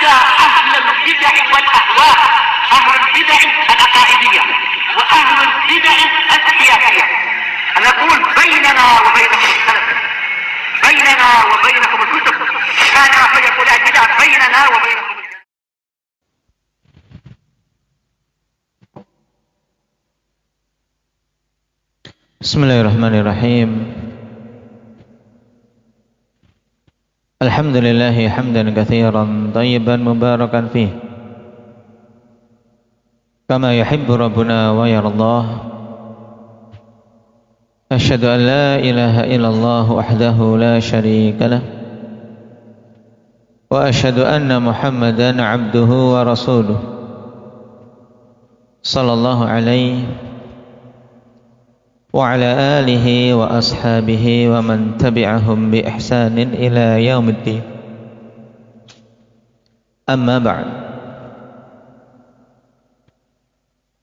حتى أهل البدع والأهواء، أهل البدع العقائدية وأهل البدع السياسية، نقول بيننا وبينكم السلف، بيننا وبينكم الكتب، كان فيقول البدع بيننا وبينكم. Bismillahirrahmanirrahim. Alhamdulillahi hamdan katsiran thayyiban mubarakan fih, kama yuhibbu rabbuna wa yardah. Asyhadu an la ilaha illallah wahdahu la syarika lah, wa asyhadu anna Muhammadan abduhu wa rasuluh, sallallahu alaihi wa ala alihi wa ashabihi wa man tabi'ahum bi ihsanin ila yaumiddin. Amma ba'd.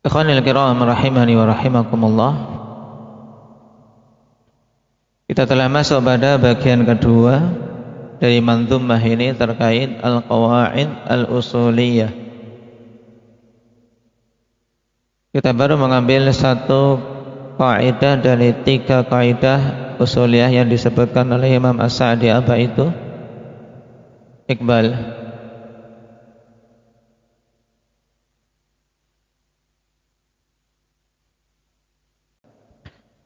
Ikhwanil kiram rahimani wa rahimakumullah. Kita telah masuk pada bagian kedua dari manzumah ini terkait al-qawaid al-usuliyah. Kita baru mengambil satu kaidah dari 3 kaidah usuliyah yang disebutkan oleh Imam As-Sa'di. Apa itu? Iqbal.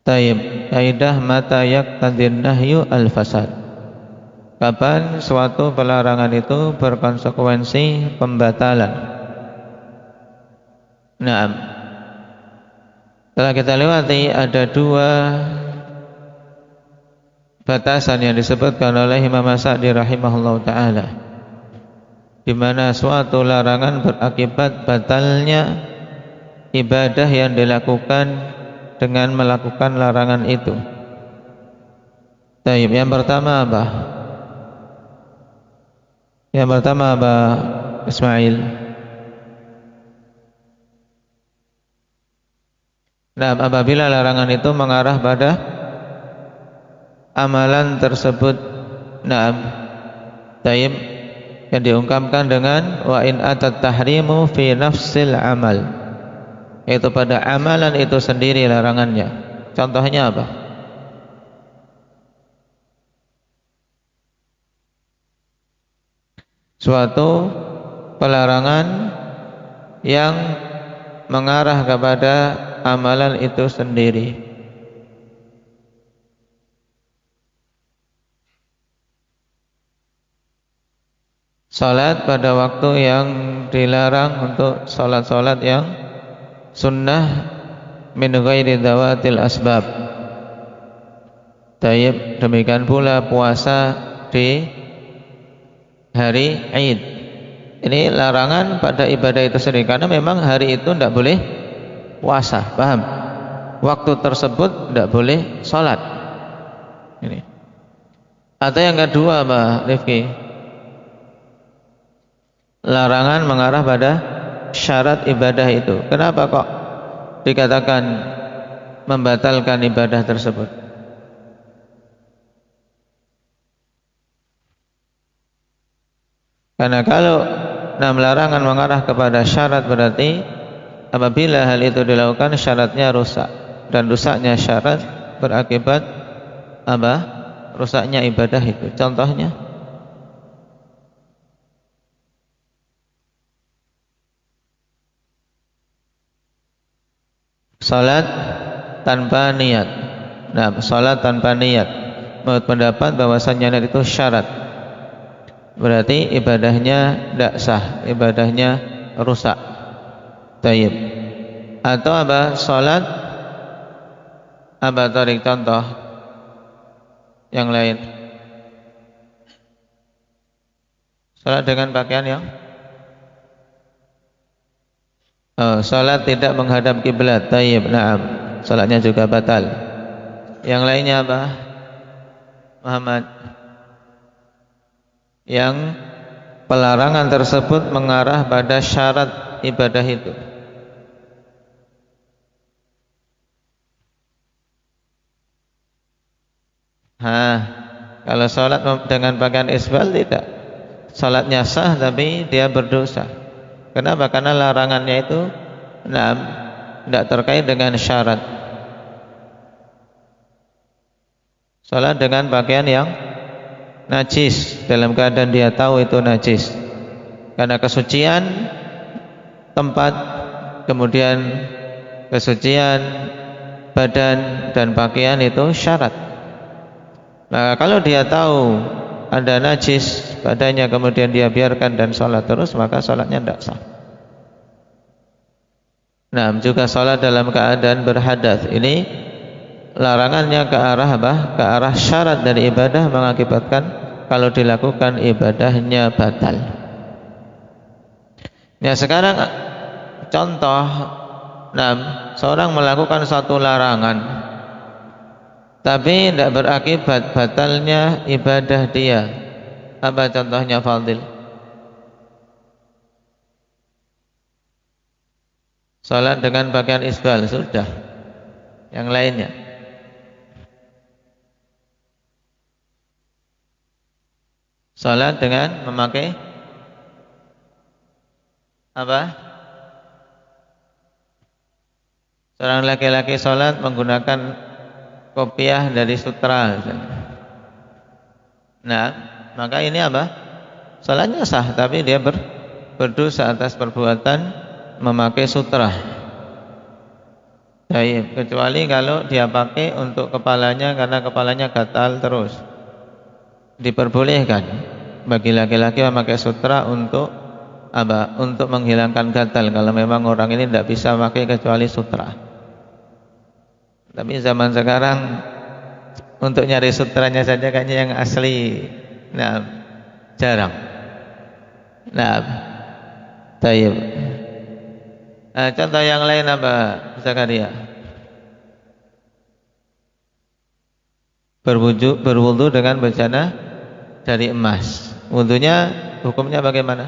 Taib. Kaidah mata yaqtadin nahyu al-fasad. Kapan suatu pelarangan itu berkonsekuensi pembatalan. Naam. Setelah kita lewati ada 2 batasan yang disebutkan oleh Imam As-Sa'di rahimahullah ta'ala, di mana suatu larangan berakibat batalnya ibadah yang dilakukan dengan melakukan larangan itu. Baik, yang pertama apa? Yang pertama apa, Ismail? Nah, apabila larangan itu mengarah pada amalan tersebut, naam, taib, yang diungkapkan dengan wa in atat tahrimu fi nafsil amal, yaitu pada amalan itu sendiri larangannya. Contohnya apa? Suatu pelarangan yang mengarah kepada amalan itu sendiri. Salat pada waktu yang dilarang untuk salat-salat yang sunnah min ghairi dzawatil asbab. Tayyib, demikian pula puasa di hari Id. Ini larangan pada ibadah itu sendiri, karena memang hari itu tidak boleh puasa, paham? Waktu tersebut tidak boleh sholat. Ini. Atau yang kedua, Mbak Rifki, larangan mengarah pada syarat ibadah itu. Kenapa kok dikatakan membatalkan ibadah tersebut? Karena kalau larangan mengarah kepada syarat, berarti apabila hal itu dilakukan syaratnya rusak, dan rusaknya syarat berakibat apa? Rusaknya ibadah itu. Contohnya, salat tanpa niat. Nah, salat tanpa niat, menurut pendapat bahwasanya niat itu syarat, berarti ibadahnya tidak sah, ibadahnya rusak. Tayyib. Atau apa? Salat apa, tarik contoh yang lain. Salat dengan pakaian yang salat tidak menghadap kiblat. Tayyib, na'am. Salatnya juga batal. Yang lainnya apa, Muhammad? Yang pelarangan tersebut mengarah pada syarat ibadah itu. Kalau sholat dengan pakaian isbal tidak. salatnya sah tapi dia berdosa. Kenapa? Karena larangannya itu tidak terkait dengan syarat. Salat dengan pakaian yang najis dalam keadaan dia tahu itu najis. Karena kesucian tempat, kemudian kesucian badan dan pakaian itu syarat. Maka kalau dia tahu ada najis badannya kemudian dia biarkan dan sholat terus, maka sholatnya tidak sah. Nah, juga sholat dalam keadaan berhadas, ini larangannya ke arah apa? Ke arah syarat dari ibadah, mengakibatkan kalau dilakukan ibadahnya batal. Ya, sekarang contoh, seorang melakukan suatu larangan tapi tidak berakibat batalnya ibadah dia. Apa contohnya, Fadil? Salat dengan pakaian isbal, sudah. Yang lainnya? Salat dengan memakai apa? Seorang laki-laki salat menggunakan kopiah dari sutra. Nah, maka ini apa? Salatnya sah, tapi dia berdosa atas perbuatan memakai sutra. Baik, kecuali kalau dia pakai untuk kepalanya karena kepalanya gatal terus. Diperbolehkan bagi laki-laki memakai sutra untuk apa? Untuk menghilangkan gatal kalau memang orang ini tidak bisa pakai kecuali sutra. Tapi zaman sekarang untuk nyari sutranya saja kayaknya yang asli jarang. Tayyib. Contoh yang lain apa, Zakaria? Berwudu dengan bejana dari emas. Wudunya hukumnya bagaimana?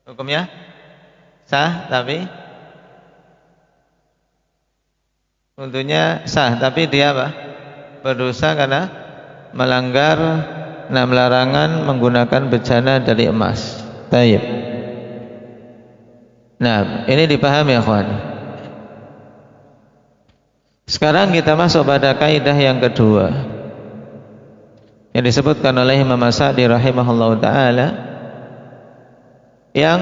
Hukumnya sah, tapi wudunya sah, tapi dia apa? Berdosa karena melanggar larangan menggunakan bejana dari emas. Tayyib. Nah, ini dipahami ya, kawan. Sekarang kita masuk pada kaidah yang kedua yang disebutkan oleh Imam As-Sa'di rahimahullahu taala, yang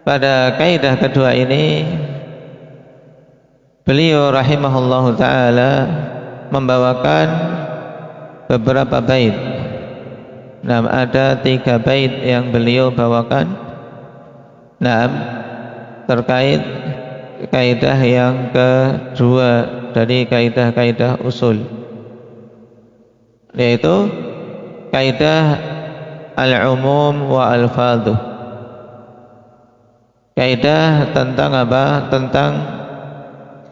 pada kaidah kedua ini beliau rahimahullahu ta'ala membawakan beberapa bait. Ada 3 bait yang beliau bawakan terkait kaidah yang kedua dari kaidah-kaidah usul, yaitu kaidah al-umum wa al-fadhu. Kaidah tentang apa? Tentang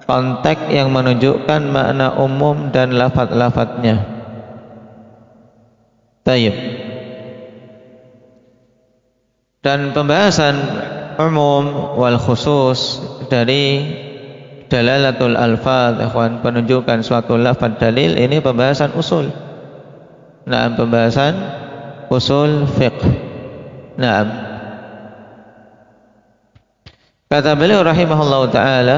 konteks yang menunjukkan makna umum dan lafaz-lafaznya. Tayyib. Dan pembahasan umum wal khusus dari dalalatul alfaz, ikhwan, penunjukan suatu lafaz dalil, ini pembahasan usul. Pembahasan usul fiqh. Kata beliau rahimahullahu taala,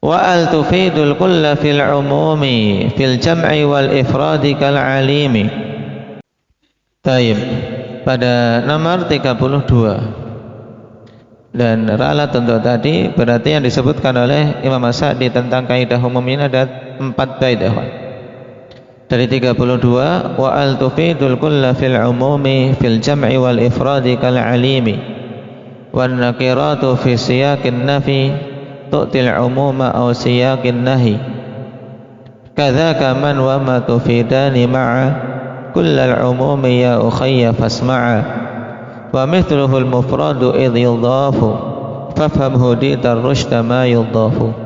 wa al tufidul kulla fil umumi fil jam'i wal ifradi kal alimi. Taib. Pada nomor 32. Dan ralat untuk tadi berarti yang disebutkan oleh Imam As-Sa'di tentang kaidah umum ini ada 4 bait. Dari 32, wa al tufidul kulla fil umumi fil jam'i wal ifradi kal alimi wan nakiratu fi siyaqin nafi tu'til umuma aw siyaqin nahi kadzaka man wa ma tufidani ma'a kullal umumi ya ukhayya fasma'a wa mithluhu al mufradu idh yudhafu fafham hudita rushda ma yudhafu.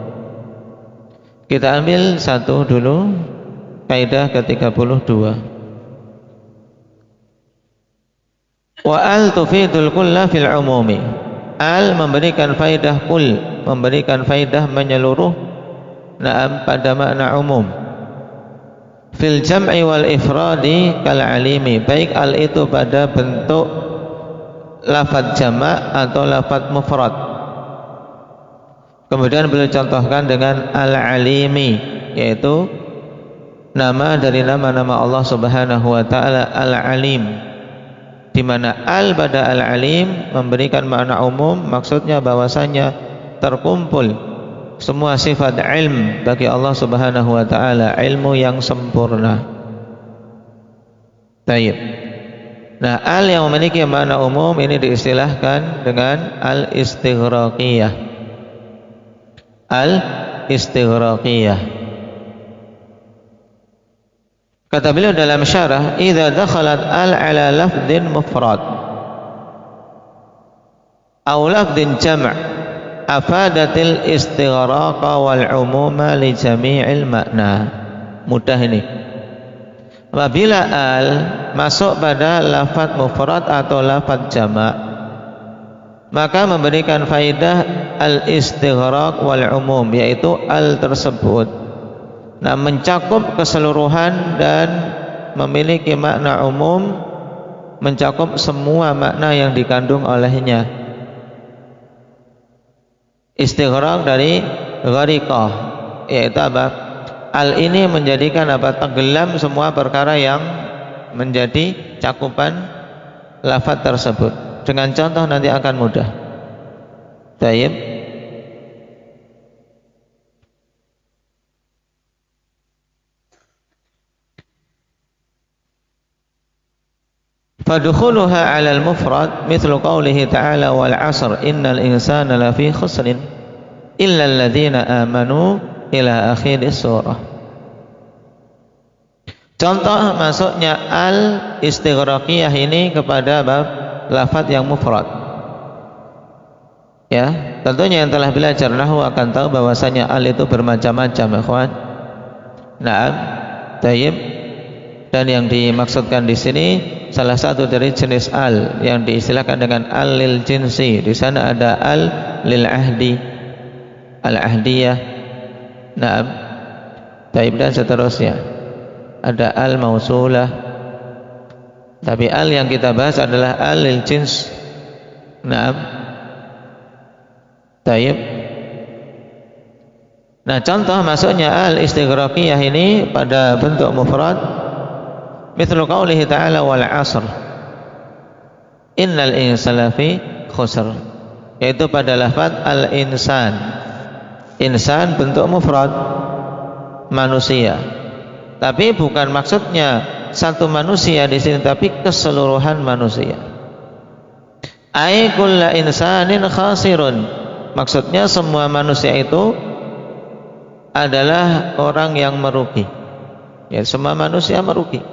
Kita ambil satu dulu, kaidah ke-32. Wa al tufidul kulla fil umumi. Al memberikan faidah kul, memberikan faidah menyeluruh pada makna umum. fil jam'i wal ifradi kal alimi, baik al itu pada bentuk lafadz jamak atau lafadz mufrad. Kemudian beliau contohkan dengan al-alimi, yaitu nama dari nama-nama Allah Subhanahu wa taala al-alim, di mana al pada al-alim memberikan makna umum, maksudnya bahwasanya terkumpul semua sifat ilm bagi Allah Subhanahu wa taala, ilmu yang sempurna. Baik. Nah, al yang memiliki makna umum ini diistilahkan dengan al-istighraqiyah. Al-istighraqiyah. Kata beliau dalam syarah, idza dakhalat al ala lafdhin mufrad aw lafdhin jam' afadatil istighraqa wal umuma li jami'il makna. Mudah ini. Apabila al masuk pada lafaz mufrad atau lafaz jamak, maka memberikan faidah al-istighraq wal umum, yaitu al tersebut mencakup keseluruhan dan memiliki makna umum, mencakup semua makna yang dikandung olehnya. Istighraq dari ghariqah, yaitu apa? Al ini menjadikan apa? Tenggelam semua perkara yang menjadi cakupan lafaz tersebut. Dengan contoh nanti akan mudah. Baik. Fadkhuluha 'ala al-mufrad mithlu qawlihi ta'ala wal 'asr innal insana lafi khusrin illa alladhina amanu ila akhir surah. Contoh masuknya al-istighraqiyah ini kepada bab lafaz yang mufrad. Ya, tentunya yang telah belajar nahwu akan tahu bahwasanya al itu bermacam-macam, ikhwan. Naam, tayyib. Dan yang dimaksudkan di sini salah satu dari jenis al yang diistilahkan dengan al lil jinsi. Di sana ada al lil ahdi, al ahdiyah. Naam, tayyib, dan seterusnya. Ada al mausulah. Tapi al yang kita bahas adalah al lil jins. Naam. Tayyib. Nah, contoh masuknya al istighraqiyah ini pada bentuk mufrad mithlu qaulihi ta'ala wal 'asr innal insana lafi khusr, yaitu pada lafaz al insan. Insan bentuk mufrad, manusia. Tapi bukan maksudnya satu manusia di sini, tapi keseluruhan manusia. Ai kullu insanin khasirun, maksudnya semua manusia itu adalah orang yang merugi. Ya, semua manusia merugi.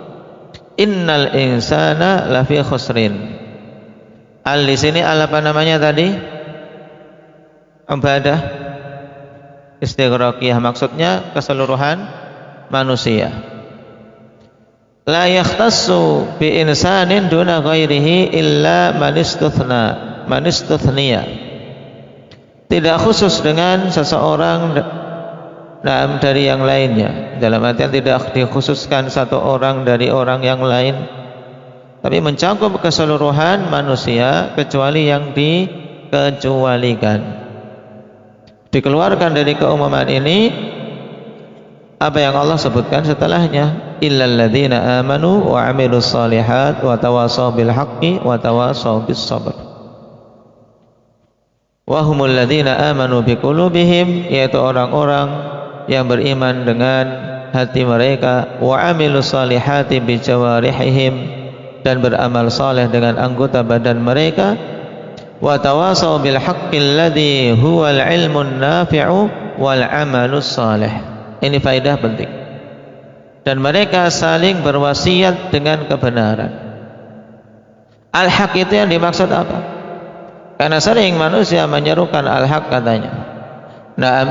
Innal insana lafi khusrin. Al di sini al apa namanya tadi? Ibadah istighraqiyah, maksudnya keseluruhan manusia. La yakhtassu bi insanin duna ghairihi illa man istuthniya. Tidak khusus dengan seseorang dari yang lainnya. Dalam artian tidak dikhususkan satu orang dari orang yang lain, tapi mencakup keseluruhan manusia kecuali yang dikecualikan. Dikeluarkan dari keumuman ini apa yang Allah sebutkan setelahnya, illal ladzina amanu wa 'amilus shalihat wa tawasaw bil haqqi wa tawasaw bis sabr. Wa humul ladzina amanu biqulubihim, yaitu orang-orang yang beriman dengan hati mereka, wa 'amilus shalihati bi jawarihihim, dan beramal saleh dengan anggota badan mereka, wa tawasaw bil haqqi alladzi huwal ilmun nafi'u wal 'amalus salih. Ini faedah penting. Dan mereka saling berwasiat dengan kebenaran. Al-haq itu yang dimaksud apa? Karena sering manusia menyerukan al-haq katanya. Naam,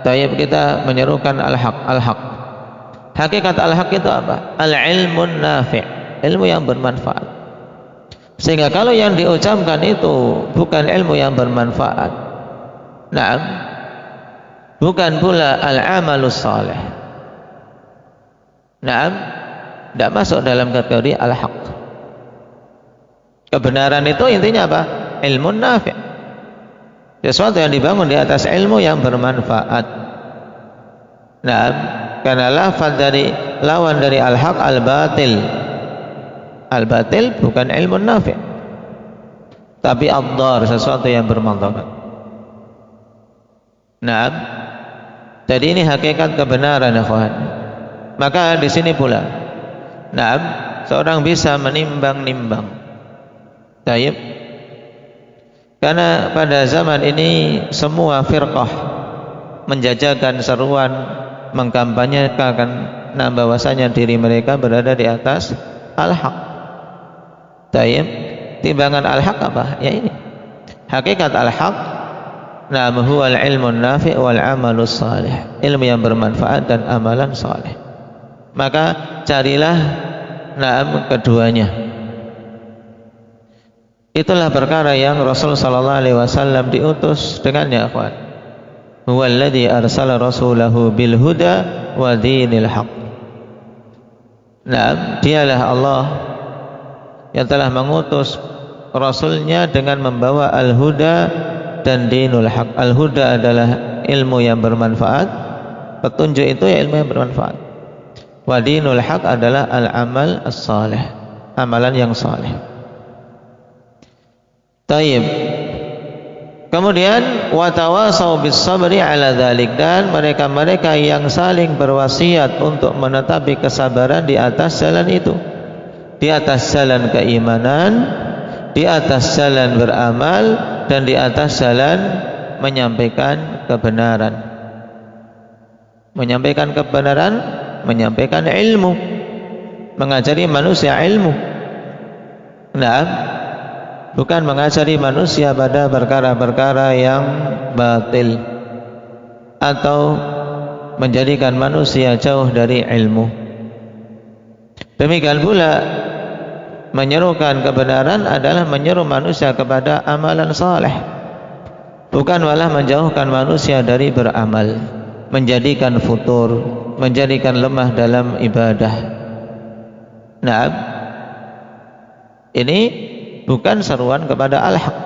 tayyib, kita menyerukan al-haq, al-haq. Hakikat al-haq itu apa? Al-ilmun nafi', ilmu yang bermanfaat. Sehingga kalau yang diucapkan itu bukan ilmu yang bermanfaat, naam, bukan pula al-amalus salih. Naam, tidak masuk dalam kategori al-haq. Kebenaran itu intinya apa? Ilmu nafi'. Sesuatu yang dibangun di atas ilmu yang bermanfaat. Naam, karena lafaz dari lawan dari al-haq al-batil. Al-batil bukan ilmu nafi', tapi ad-dar, sesuatu yang bermanfaat. Naam. Jadi ini hakikat kebenaran, ikhwan. Maka di sini pula, naam, seorang bisa menimbang-nimbang. Taib. Karena pada zaman ini semua firqah menjajakan seruan, mengkampanyekan bahwasanya diri mereka berada di atas al-haq. Taib. Timbangan al-haq apa? Ya ini. Hakikat al-haq, naam, huwal ilmun nafi' wal amalus salih. Ilmu yang bermanfaat dan amalan saleh. Maka carilah naam keduanya. Itulah perkara yang Rasul sallallahu alaihi wasallam diutus dengannya, akhwan. Huwallazi arsala rasulahu bil huda wa dinil haq. Naam, dialah Allah yang telah mengutus Rasulnya dengan membawa al-huda dan dinul haq. Al-huda adalah ilmu yang bermanfaat, petunjuk itu ya ilmu yang bermanfaat. Wa dinul haq adalah al-amal as-salih, amalan yang saleh. Taib. Kemudian watawasau bis sabri ala dzalik, dan mereka-mereka yang saling berwasiat untuk menetapi kesabaran di atas jalan itu, di atas jalan keimanan, di atas jalan beramal, dan di atas jalan menyampaikan kebenaran. Menyampaikan kebenaran, menyampaikan ilmu, mengajari manusia ilmu. Nah, bukan mengajari manusia pada perkara-perkara yang batil atau menjadikan manusia jauh dari ilmu. Demikian pula menyerukan kebenaran adalah menyeru manusia kepada amalan saleh, bukan malah menjauhkan manusia dari beramal, menjadikan futur, menjadikan lemah dalam ibadah. Nah, ini bukan seruan kepada al-haq.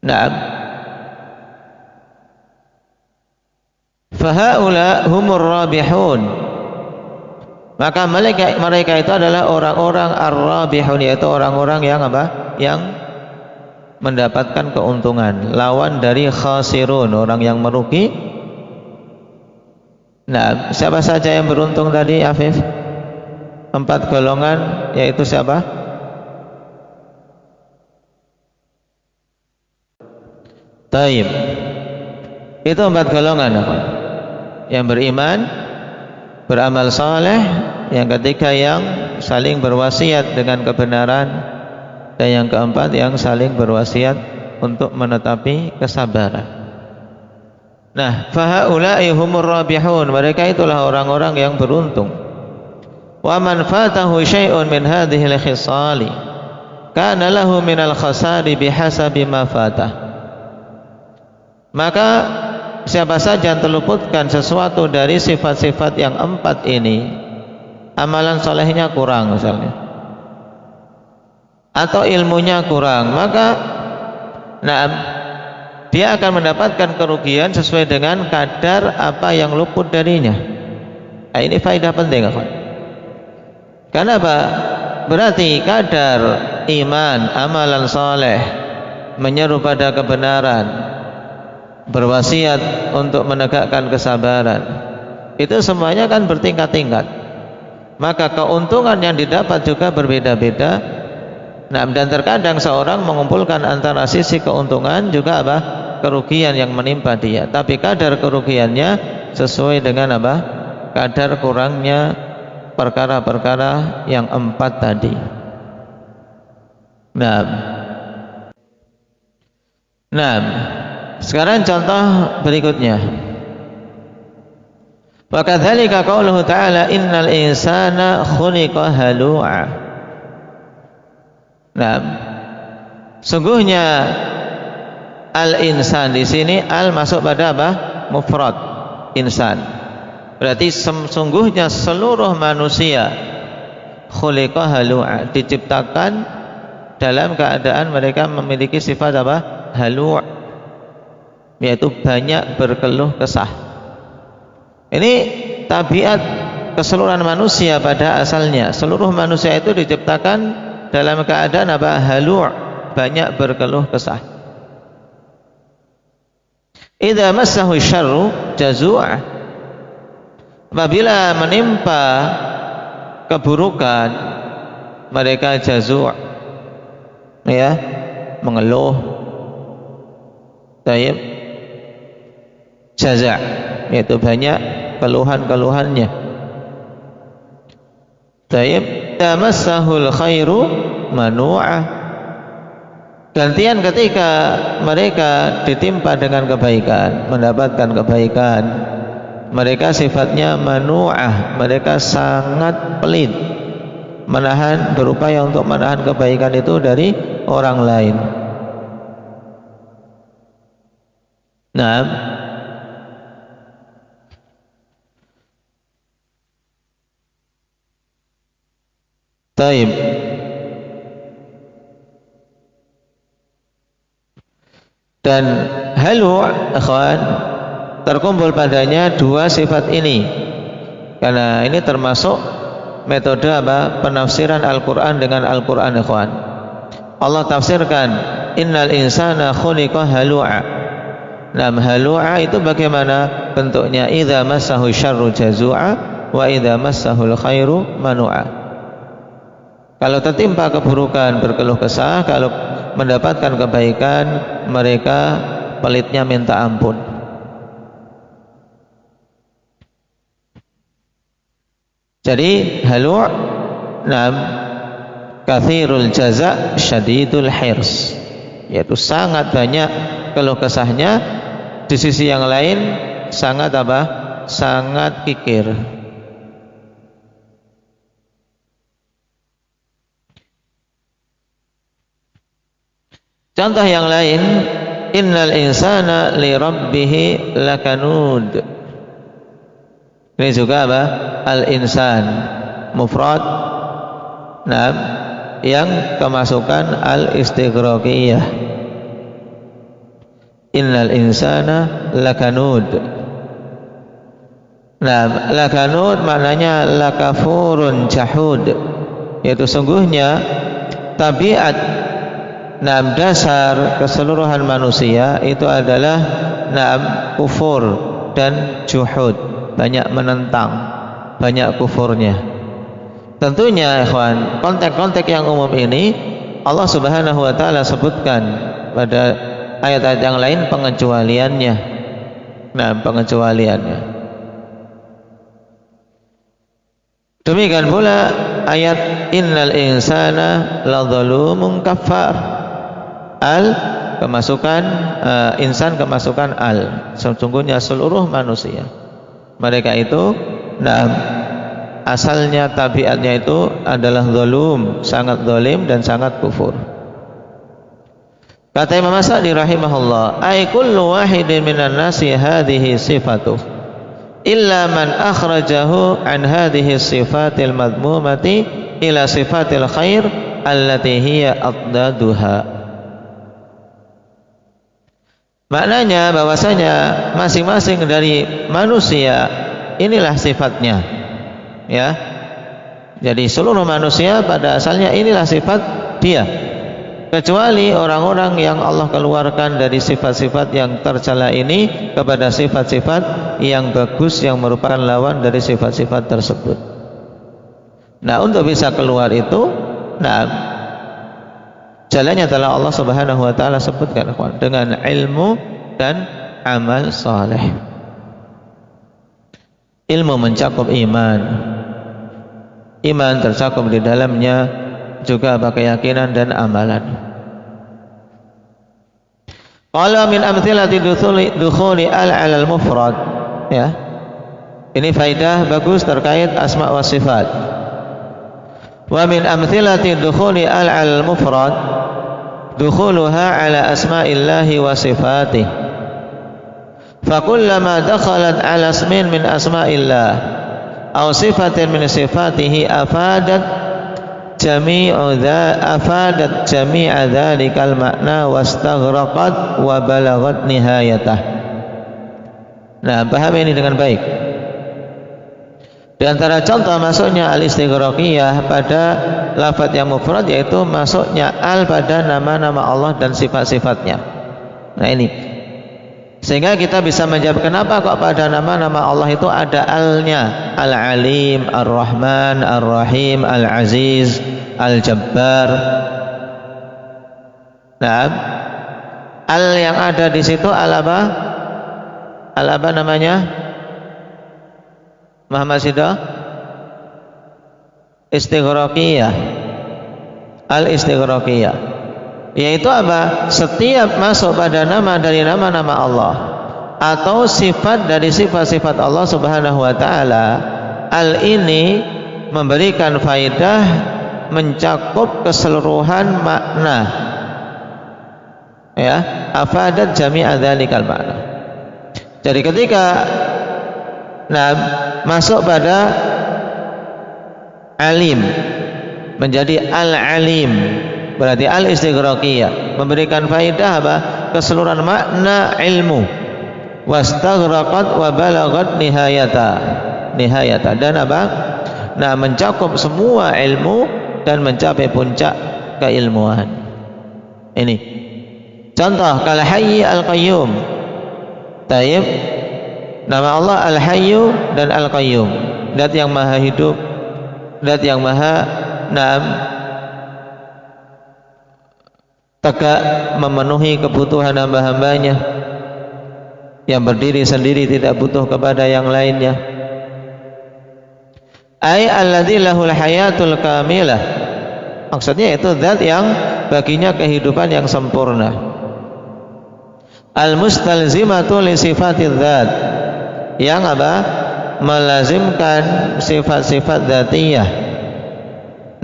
Naam. Fahaula humur rabihun. Maka mereka itu adalah orang-orang ar-rabihun, yaitu orang-orang yang apa? Yang mendapatkan keuntungan. Lawan dari khasirun, orang yang merugi. Nah, siapa saja yang beruntung tadi, Afif? 4 golongan, yaitu siapa? Taib. Itu 4 golongan, apa? Yang beriman, beramal saleh, yang ketiga yang saling berwasiat dengan kebenaran, dan yang keempat yang saling berwasiat untuk menetapi kesabaran. Nah, fahaula'i humur rabihun, mereka itulah orang-orang yang beruntung. Wa man fatahu syai'un min hadhihi al-khisali kana lahu min al-khasari bihasabi ma fatah. Maka siapa saja yang terluputkan sesuatu dari sifat-sifat yang 4 ini, amalan solehnya kurang misalnya, atau ilmunya kurang, maka dia akan mendapatkan kerugian sesuai dengan kadar apa yang luput darinya. Nah, ini faedah penting, kan? Karena apa? Berarti kadar iman, amalan soleh, menyeru pada kebenaran, berwasiat untuk menegakkan kesabaran, itu semuanya kan bertingkat-tingkat. Maka keuntungan yang didapat juga berbeda-beda. Nah, dan terkadang seorang mengumpulkan antara sisi keuntungan juga apa? Kerugian yang menimpa dia. Tapi kadar kerugiannya sesuai dengan apa? Kadar kurangnya perkara-perkara yang 4 tadi. Nah, sekarang contoh berikutnya. Wa kadzalika qauluhu ta'ala innal insana khuliqa halu'a. Nah, sungguhnya al-insan di sini al masuk pada apa? Mufrad, insan. Berarti sesungguhnya seluruh manusia khuliqa halu'a, diciptakan dalam keadaan mereka memiliki sifat apa? Halu', yaitu banyak berkeluh kesah. Ini tabiat keseluruhan manusia pada asalnya. Seluruh manusia itu diciptakan dalam keadaan apa? Halu', banyak berkeluh kesah. Idza massahu syarru jazu'a, apabila menimpa keburukan mereka jazu', ya, mengeluh. Taib jaza', yaitu banyak keluhan-keluhannya. Taib tamassahul khairu manu'ah, gantian ketika mereka ditimpa dengan kebaikan, mendapatkan kebaikan, mereka sifatnya manu'ah, mereka sangat pelit, berupaya untuk menahan kebaikan itu dari orang lain. Nah, taib. Dan halu, ikhwan, terkumpul padanya dua sifat ini, karena ini termasuk metode apa? Penafsiran Al-Quran dengan Al-Quran, ikhwan. Allah tafsirkan innal insana khuliqa halu'a. Nah, halu'a itu bagaimana bentuknya? Idza massahu syarru jazu'a wa idza massahul khairu manu'a. Kalau tertimpa keburukan berkeluh kesah, kalau mendapatkan kebaikan mereka pelitnya minta ampun. Jadi halu', nam, kathirul jaza' syadidul hirs, yaitu sangat banyak keluh kesahnya. Di sisi yang lain sangat apa? Sangat kikir. Contoh yang lain, innal insana li rabbih lakanud. Ini juga apa? Al-insan mufrad, nah, yang kemasukan al-istighraqiyah. Innal insana lakanud. Nah, lakanud maknanya lakafurun jahud, yaitu sungguhnya tabiat, nah, dasar keseluruhan manusia itu adalah nah, kufur dan juhud, banyak menentang, banyak kufurnya. Tentunya ikhwan, konteks-konteks yang umum ini Allah Subhanahu wa taala sebutkan pada ayat-ayat yang lain pengecualiannya. Nah, pengecualiannya. Demikian pula ayat innal insana ladzalumun kafar. Al kemasukan insan, kemasukan al, sesungguhnya seluruh manusia mereka itu, nah, asalnya tabiatnya itu adalah zalum, sangat zalim dan sangat kufur. Kata Imam As-Sa'di rahimahullah, ay kullu wahidin minan nasi hadhihi sifatuh illa man akhrajahu an hadhihi sifatil madmumati ila sifatil khair allati hiya addaduha. Maknanya bahwasanya masing-masing dari manusia inilah sifatnya, ya. Jadi seluruh manusia pada asalnya inilah sifat dia, kecuali orang-orang yang Allah keluarkan dari sifat-sifat yang tercela ini kepada sifat-sifat yang bagus yang merupakan lawan dari sifat-sifat tersebut. Nah, untuk bisa keluar itu, nah, jalannya adalah Allah Subhanahu wa taala sebutkan dengan ilmu dan amal saleh. Ilmu mencakup iman. Iman tercakup di dalamnya juga keyakinan dan amalan. Qala min amthilati dukhuli al mufrad, ya. Ini faidah bagus terkait asma wa sifat. Wa min amthilati dukhuli al mufrad dukhuluha ala asma'illahi wa sifatih Fakullama dakhalat ala ismin min asma'illah aw sifatin min sifatihi afadat jami'a dzalikal makna wastaghraqat wa balagat nihayatah. Nah, paham ini dengan baik. Di antara contoh masuknya al-istighraqiyah pada lafaz yang mufrad yaitu masuknya al pada nama-nama Allah dan sifat-sifatnya. Nah ini, sehingga kita bisa menjawab kenapa kok pada nama-nama Allah itu ada al-nya, al-alim, ar-rahman, ar-rahim, al-aziz, al-jabbar. Nah, al yang ada di situ al apa? Al apa namanya? Muhammad Sido? Istighraqiyah. Al-istighraqiyah, yaitu apa? Setiap masuk pada nama dari nama-nama Allah atau sifat dari sifat-sifat Allah Subhanahu wa taala, al ini memberikan faidah mencakup keseluruhan makna. Ya, afadat jami'a dzalikal makna. Jadi ketika masuk pada alim menjadi al-alim, berarti al-istighraqiyah memberikan faidah apa? Keseluruhan makna ilmu. Wastaghraqat wa balagat nihayata, dan apa? Nah, mencakup semua ilmu dan mencapai puncak keilmuan. Ini contoh kal hayy al-qayyum. Taib, nama Allah al-hayyu dan al-qayyum, zat yang maha hidup, zat yang maha tegak memenuhi kebutuhan hamba-hambanya, yang berdiri sendiri tidak butuh kepada yang lainnya. Ai alladzi lahul hayatul kamilah, maksudnya itu zat yang baginya kehidupan yang sempurna. Al-mustalzimatu li sifatidz zat, yang apa? Melazimkan sifat-sifat dzatiyah.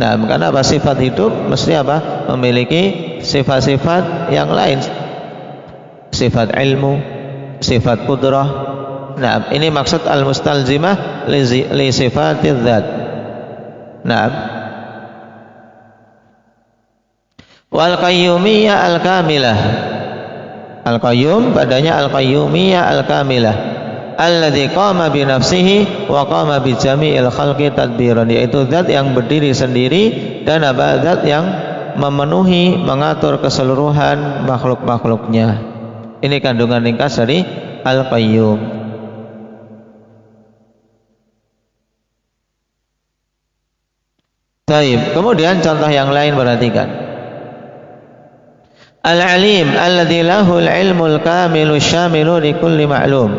Nah, karena apa? Sifat hidup mesti apa? Memiliki sifat-sifat yang lain. Sifat ilmu, sifat qudrah. Nah, ini maksud al-mustalzimah li sifatidz zat. Nah, wal qayyumiyah al-kamilah. Al-qayyum padanya al-qayyumiyah al-kamilah, alladzi qama bi nafsihi wa qama bi jami'il khalqi tadbiran, yaitu zat yang berdiri sendiri dan apa? Zat yang memenuhi, mengatur keseluruhan makhluk-makhluknya. Ini kandungan ringkas dari al-qayyum. Baik, kemudian contoh yang lain, perhatikan. Al-alim alladzi lahul ilmul kamilu syamilu li kulli ma'lum,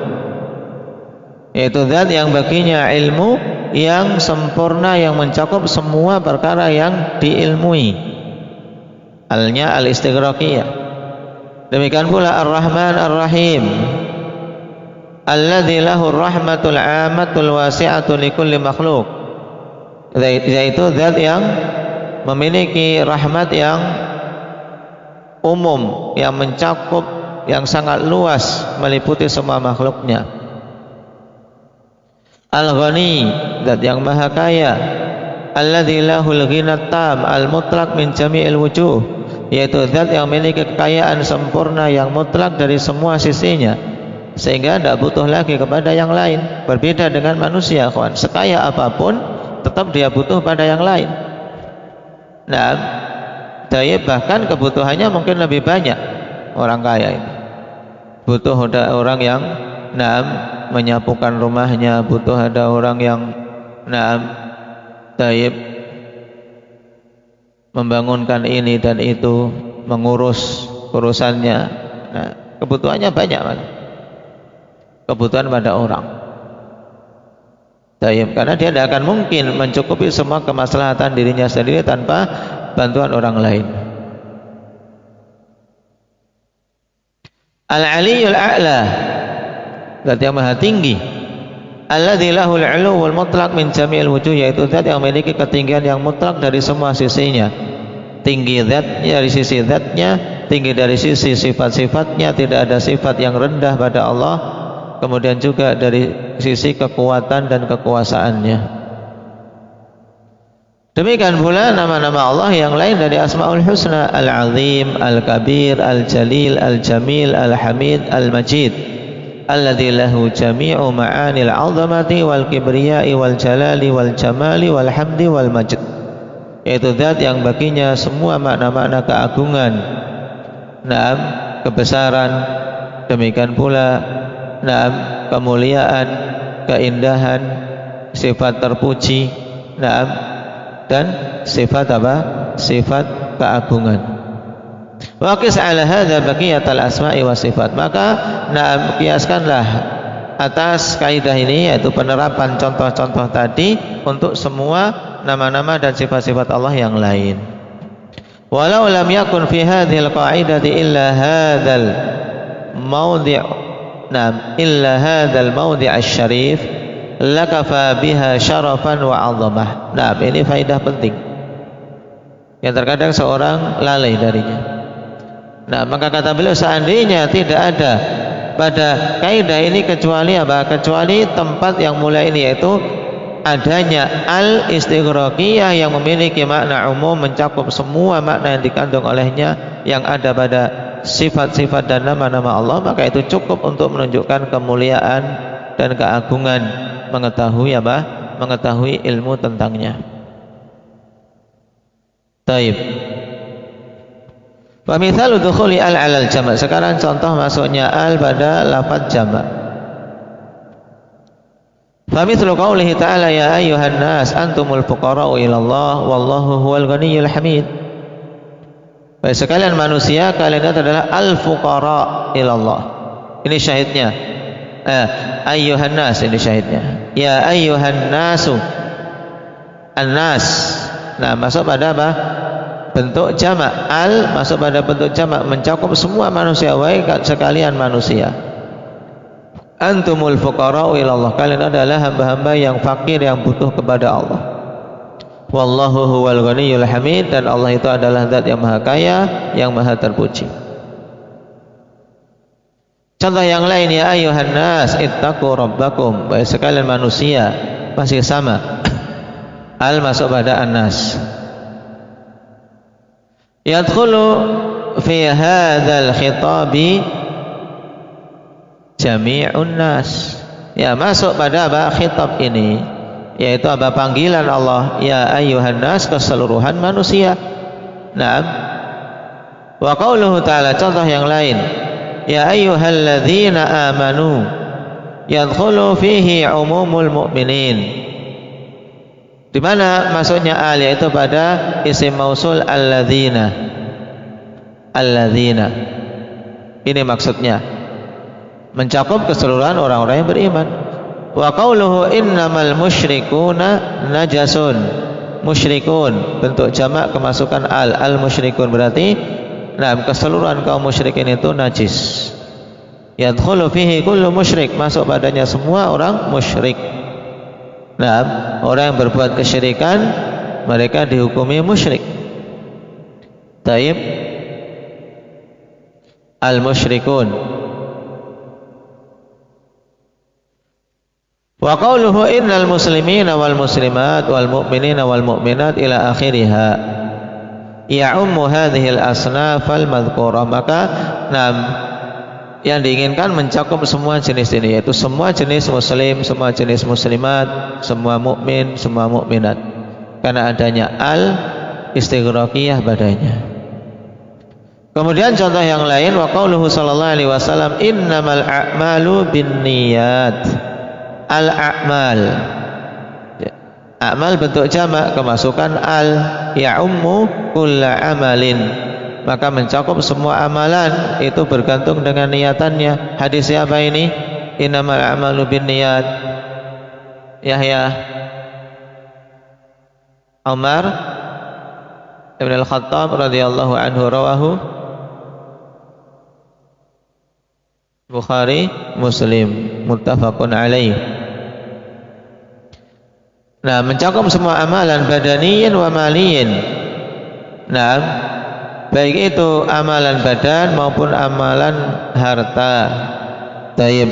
yaitu zat yang baginya ilmu yang sempurna yang mencakup semua perkara yang diilmui. Al-nya al-istighraqiyah. Demikian pula ar-rahman ar-rahim alladzi lahu rahmatul 'ammatul wasi'atu li kulli makhluk, yaitu zat yang memiliki rahmat yang umum, yang mencakup, yang sangat luas, meliputi semua makhluknya. Al-ghani, zat yang maha kaya, alladzi lahul ghinat tam al-mutlaq min jami'il wujuh, yaitu zat yang memiliki kekayaan sempurna yang mutlak dari semua sisinya, sehingga tidak butuh lagi kepada yang lain. Berbeda dengan manusia, kawan, sekaya apapun tetap dia butuh pada yang lain. Nah, bahkan kebutuhannya mungkin lebih banyak orang kaya ini. Butuh ada orang yang menyapukan rumahnya, butuh ada orang yang membangunkan ini dan itu, mengurus urusannya. Nah, kebutuhannya banyak, kebutuhan pada orang. Karena dia tidak akan mungkin mencukupi semua kemaslahatan dirinya sendiri tanpa bantuan orang lain. Al-aliyul a'la, zat yang maha tinggi, alladzi lahul 'uluwul mutlaq min jami'il wujuh, yaitu zat yang memiliki ketinggian yang mutlak dari semua sisinya. Tinggi zatnya dari sisi zatnya, tinggi dari sisi sifat-sifatnya, tidak ada sifat yang rendah pada Allah kemudian juga dari sisi kekuatan dan kekuasaannya. Demikian pula nama-nama Allah yang lain dari Asmaul Husna, Al-Azim, Al-Kabir, Al-Jalil, Al-Jamil, Al-Hamid, Al-Majid, alladzi lahu jami'u ma'anil 'azamati wal kibriya'i wal jalali wal jamali wal hamdi wal majd. Yaitu zat yang baginya semua makna-makna keagungan, naam, kebesaran, demikian pula naam, kemuliaan, keindahan, sifat terpuji, naam, dan sifat apa? Sifat keagungan. Wa qis 'ala hadza baqiyatal asma'i was sifat. Maka naam, kiaskanlah atas kaidah ini, yaitu penerapan contoh-contoh tadi untuk semua nama-nama dan sifat-sifat Allah yang lain. Walau lam yakun fi hadhil qa'idati illa hadzal mawdi', naam, illa hadzal mawdi' asy-syarif lakafa biha syarafan wa 'azamah. Nah, ini faedah penting yang terkadang seorang lalai darinya. Nah, maka kata beliau, seandainya tidak ada pada kaidah ini kecuali apa? Kecuali tempat yang mulia ini, yaitu adanya al-istighraqiyah yang memiliki makna umum, mencakup semua makna yang dikandung olehnya yang ada pada sifat-sifat dan nama-nama Allah, maka itu cukup untuk menunjukkan kemuliaan dan keagungan, mengetahui apa? Mengetahui ilmu tentangnya. Taib. Wa mithalu dukhuli al-'alal jama'. Sekarang contoh masuknya al pada lafaz jama'. Fa mithlu qoulihi ta'ala ya ayyuhan nas antumul fuqara'u ila Allah wallahu huwal ghaniyyul hamid. Baik sekalian manusia, kalian adalah al-fuqara' ila Allah. Ini syahidnya. Ayyuhan nas, ini syahidnya. Ya ayyuhan nasu, an-nas. Nah, masuk pada apa? Bentuk jamak. Al masuk pada bentuk jamak, mencakup semua manusia, wahai sekalian manusia. Antumul fuqara'u ila Allah, kalian adalah hamba-hamba yang fakir, yang butuh kepada Allah. Wallahu huwal ghaniyyul hamid, dan Allah itu adalah zat yang maha kaya, yang maha terpuji. Contoh yang lain, ya ayyuhan nas ittaqu rabbakum, wahai sekalian manusia, masih sama. Al masuk pada an-nas. Yadkhulu fi hadzal khitabi jami'un nas. Ya, masuk pada apa? Khitab ini, yaitu apa? Panggilan Allah, ya ayyuhan nas, keseluruhan manusia. Naam. Wa qauluhu ta'ala, contoh yang lain, ya ayyuhalladzina amanu, yadkhulu fihi umumul mu'minin. Di mana masuknya al, yaitu pada isim mausul alladzina. Alladzina. Ini maksudnya mencakup keseluruhan orang-orang yang beriman. Wa qauluhu innamal musyrikuna najasun. Musyrikun bentuk jamak kemasukan al. Al musyrikun berarti keseluruhan kaum musyrikin itu najis. Yadkhulu fihi kullu musyrik, masuk padanya semua orang musyrik. Nah, orang yang berbuat kesyirikan, mereka dihukumi musyrik. Taib. Al-musyrikun. Wa qauluhu innal muslimina wal muslimat wal mu'minina wal mu'minat ila akhiriha ya'ummu hadhil asnafal madhkurah. Maka yang diinginkan mencakup semua jenis ini, yaitu semua jenis muslim, semua jenis muslimat, semua mukmin, semua mukminat, karena adanya al istighraqiyah padanya. Kemudian contoh yang lain, wa qauluhu sallallahu alaihi wasallam innamal a'malu binniyat. Al a'mal, a'mal bentuk jamak kemasukan al, ya'ummu kulla amalin, maka mencakup semua amalan, itu bergantung dengan niatannya. Hadis siapa ini? Innamal a'malu binniyat. Yahya Umar Ibn al-Khattab radhiyallahu anhu rawahu Bukhari, Muslim, muttafaqun alaih. Nah, mencakup semua amalan badaniyin wa maliyin. Nah, baik itu amalan badan maupun amalan harta. Taib.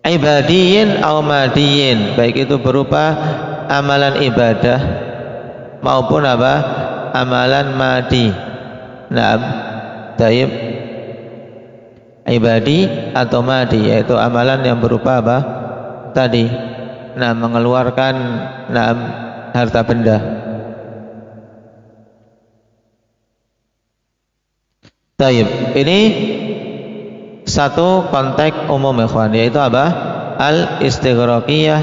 ibadiyin aw madiyin, baik itu berupa amalan ibadah maupun apa? Amalan madi. Naam, taib, ibadi atau madi, yaitu amalan yang berupa apa? Tadi, nah, mengeluarkan harta benda. Taib, ini satu konteks umum ikhwan, yaitu apa? Al-istighraqiyah,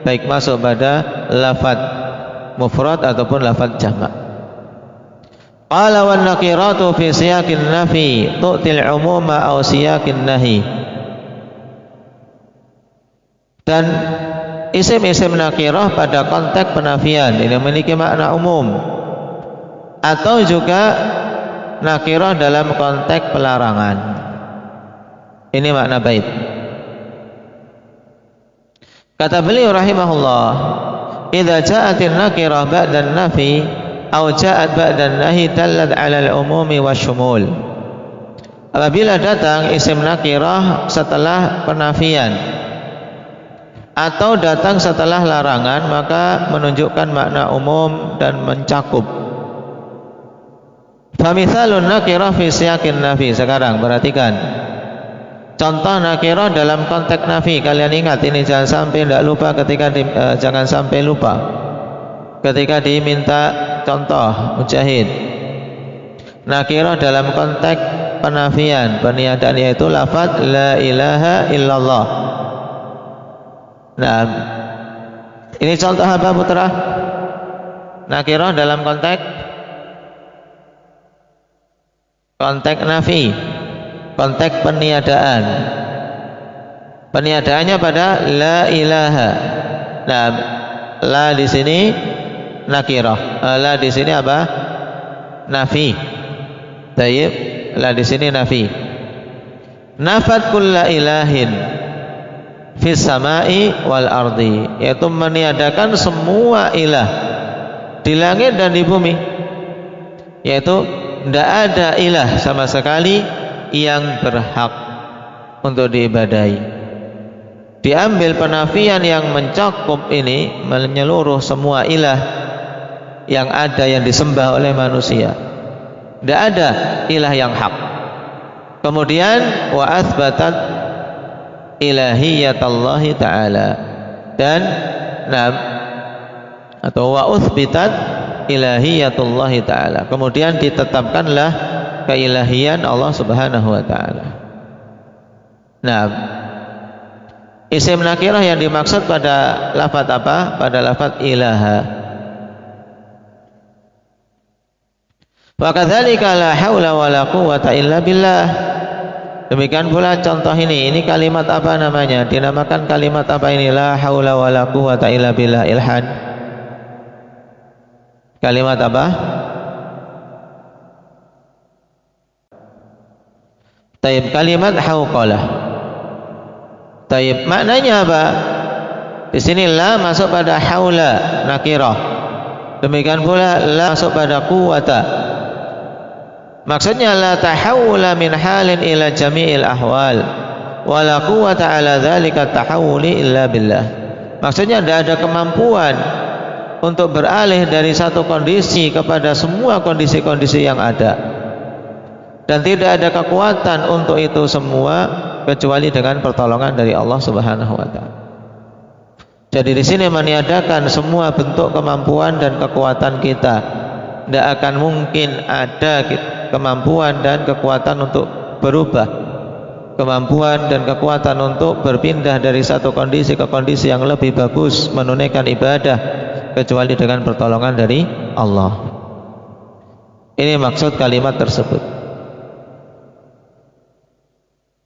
baik masuk pada lafaz mufrad ataupun lafaz jamak. Qala wan nakiratu fi siyaqin nafi tu'til umuma aw siyaqin nahi. Dan isim-isim nakirah pada konteks penafian ini memiliki makna umum, atau juga nakirah dalam konteks pelarangan. Ini makna bait. Kata beliau rahimahullah, idza ja'atin nakirah ba'da nafi aw ja'at ba'da nahi dallat 'ala al-umumi wasyumul. Apabila datang isim nakirah setelah penafian atau datang setelah larangan, maka menunjukkan makna umum dan mencakup. Famithalun nakirah fi siyaqin nafi. Sekarang perhatikan contoh nakirah dalam konteks nafi. Kalian ingat ini, jangan sampai tidak lupa jangan sampai lupa ketika diminta contoh mujahid. Nakirah dalam konteks penafian, peniadaan, yaitu lafaz la ilaha illallah. Nah, ini contoh apa putra? Nakirah dalam konteks nafi, konteks peniadaan. Peniadaannya pada la ilaha. Nah, la di sini nakirah. La di sini apa? Nafi. Tayyib, la di sini nafi. Nafat kulla ilahin fis samai wal ardi, yaitu meniadakan semua ilah di langit dan di bumi, yaitu tidak ada ilah sama sekali yang berhak untuk diibadahi. Diambil penafian yang mencakup ini, menyeluruh semua ilah yang ada yang disembah oleh manusia. Tidak ada ilah yang hak. Kemudian wa athbatat ilahiyatallahi ta'ala, dan atau wa uthbitat ilahiyatullahi ta'ala, kemudian ditetapkanlah keilahian Allah subhanahu wa ta'ala. Nah, isim nakirah yang dimaksud pada lafaz apa? Pada lafaz ilaha. Wa kadzalika la haula wala quwwata illa billah. Demikian pula contoh ini kalimat apa namanya? Dinamakan kalimat apa ini? La haula wala quwwata illa billah. Ilhad. Kalimat apa? Taib, kalimat hauqalah. Taib, maknanya apa? Di sini la masuk pada haula nakirah. Demikian pula la masuk pada quwwata. Maksudnya la tahawula min halin ila jami'il ahwal wa la quwwata ala dzalika tahawuli illa billah. Maksudnya tidak ada kemampuan untuk beralih dari satu kondisi kepada semua kondisi-kondisi yang ada, dan tidak ada kekuatan untuk itu semua kecuali dengan pertolongan dari Allah Subhanahu wa taala. Jadi di sini meniadakan semua bentuk kemampuan dan kekuatan kita. Tidak akan mungkin ada kemampuan dan kekuatan untuk berubah, kemampuan dan kekuatan untuk berpindah dari satu kondisi ke kondisi yang lebih bagus, menunaikan ibadah, kecuali dengan pertolongan dari Allah. Ini maksud kalimat tersebut.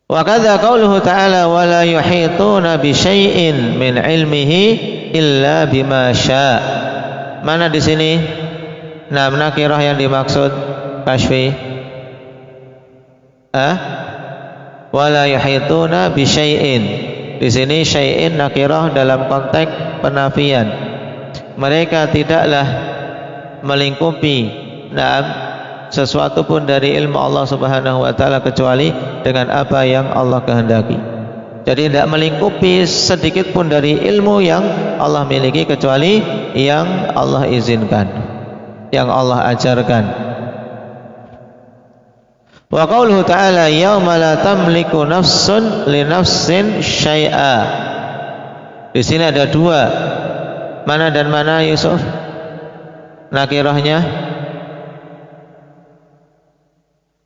Wa kadza qauluhu ta'ala wa la yuhituna bi syai'in min ilmihi illa bima syaa. Mana di sini nakirah yang dimaksud Kashfi? Wa la yuhituna bi syai'in. Di sini syai'in nakirah dalam konteks penafian. Mereka tidaklah melingkupi sesuatu pun dari ilmu Allah Subhanahu wa taala kecuali dengan apa yang Allah kehendaki. Jadi tidak melingkupi sedikit pun dari ilmu yang Allah miliki kecuali yang Allah izinkan, yang Allah ajarkan. Wa qauluhu ta'ala yauma la tamliku nafsun li nafsin syai'a. Di sini ada dua. Mana dan mana Yusuf? Nakirahnya?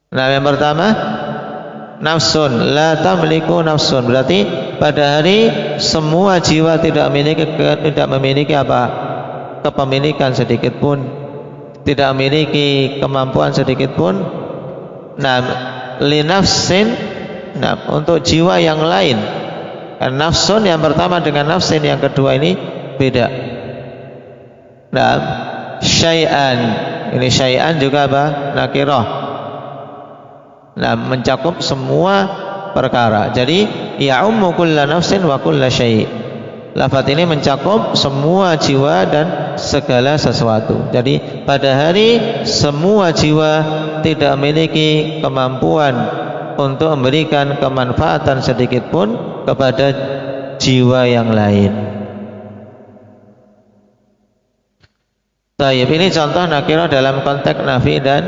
Nah, yang pertama nafsun, la tamliku nafsun, berarti pada hari semua jiwa tidak memiliki apa? Kepemilikan sedikit pun, tidak memiliki kemampuan sedikit pun. Nah, li nafsin, nah, untuk jiwa yang lain. Kan nafsun yang pertama dengan nafsin yang kedua ini beda. Nah, syai'an, ini syai'an juga apa? Nakirah. Nah, mencakup semua perkara. Jadi ya'ummu kulla nafsin wa kulla syai'. Lafaz ini mencakup semua jiwa dan segala sesuatu. Jadi pada hari semua jiwa tidak memiliki kemampuan untuk memberikan kemanfaatan sedikit pun kepada jiwa yang lain. Baik, ini contoh nakirah dalam konteks nafi dan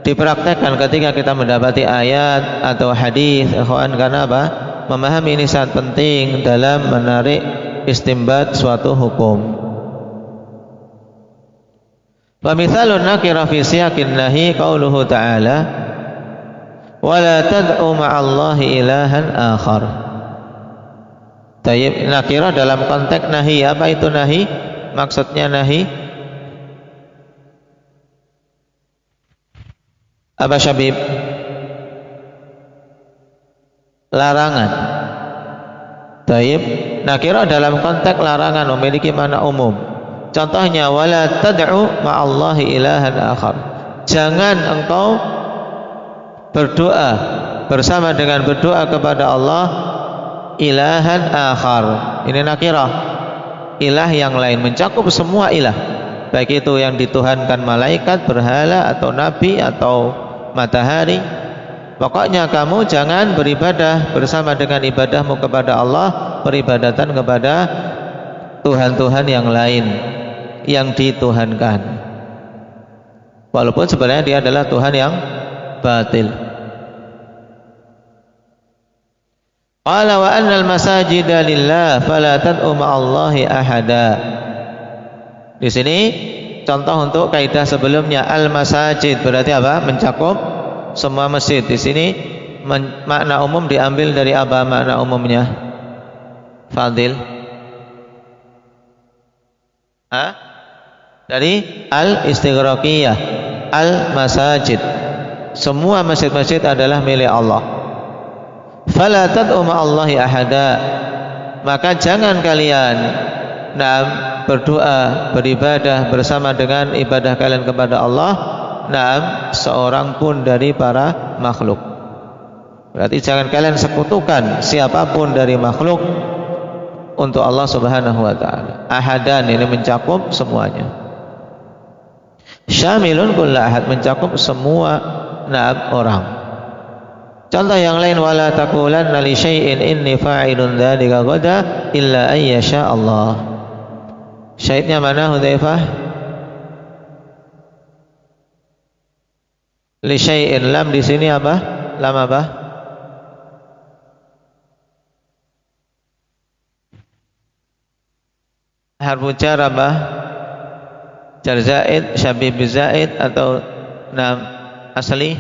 dipraktekkan ketika kita mendapati ayat atau hadis, ikhwan, karena apa? Memahami ini sangat penting dalam menarik istimbat suatu hukum. Wa mithalun nakirah fi siyaqin nahi qauluhu ta'ala wa la tad'u ma'allahi ilahan akhar. Tayyib, nakirah dalam konteks nahi. Apa itu nahi? Maksudnya nahi apa, Syabib? Larangan. Taib. Nakirah dalam konteks larangan memiliki makna umum. Contohnya wala tad'u ma'allahi ilahan akhar. Jangan engkau berdoa bersama dengan berdoa kepada Allah ilahan akhar. Ini nakirah. Ilah yang lain mencakup semua ilah. Baik itu yang dituhankan malaikat, berhala atau nabi atau matahari. Pokoknya kamu jangan beribadah bersama dengan ibadahmu kepada Allah, peribadatan kepada Tuhan-Tuhan yang lain yang dituhankan, walaupun sebenarnya dia adalah Tuhan yang batil. Qala wa annal masajida lillah fala tad'u ma'allahi ahada. Di sini contoh untuk kaidah sebelumnya, al masajid berarti apa? Mencakup semua masjid. Di sini makna umum diambil dari apa makna umumnya? Fadil? Dari al-istighraqiyah, al-masajid. Semua masjid-masjid adalah milik Allah. Fala tad'u ma'allahi ahada. Maka jangan kalian berdoa, beribadah bersama dengan ibadah kalian kepada Allah seorang pun dari para makhluk. Berarti jangan kalian sekutukan siapapun dari makhluk untuk Allah Subhanahu wa taala. Ahadan ini mencakup semuanya. Syamilun kulla ahad, mencakup semua orang. Contoh yang lain, wala taqulanna li syai'in inni fa'ilun dzalika ghadan illa ay yasha Allah. Syahidnya mana Hudzaifah? Li syai'in, lam di sini apa? Lam apa? Harfu jar apa? Jar zaid, syabih bi zaid atau nam asli?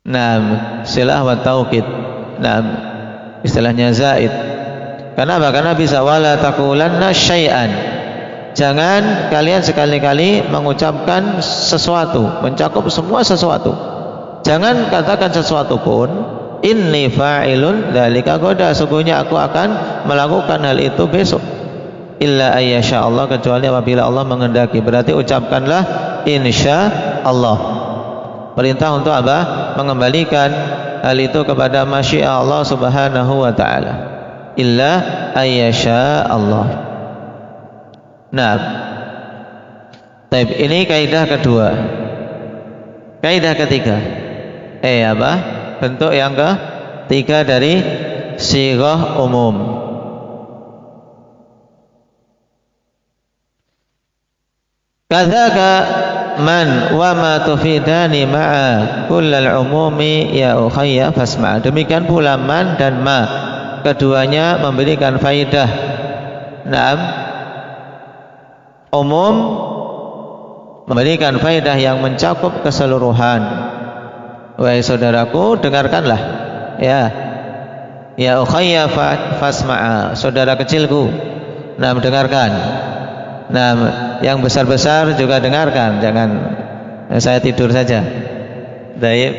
Nam silah wa taukid. Nam istilahnya zaid. Kenapa? Karena bisa wala taqulanna syai'an. Jangan kalian sekali-kali mengucapkan sesuatu, mencakup semua sesuatu. Jangan katakan sesuatu pun inni fa'ilun dzalika ghadan, sesungguhnya aku akan melakukan hal itu besok. Illa ayyasha Allah, kecuali apabila Allah menghendaki. Berarti ucapkanlah insya Allah. Perintah untuk apa? Mengembalikan hal itu kepada masyiah Allah Subhanahu wa taala. Illa ayyasha Allah. Nah, ini kaidah kedua. Kaidah ketiga. Apa? bentuk yang ketiga dari sighah umum. Kadzaka man wa ma tufidani ma'a kullal umumi ya ukhayya fasma'. Demikian pula man dan ma, keduanya memberikan faidah umum, memberikan faidah yang mencakup keseluruhan. Wahai saudaraku, dengarkanlah. Ya ukhayya fasma'a, saudara kecilku, dengarkan. Yang besar-besar juga dengarkan, jangan saya tidur saja. Baik,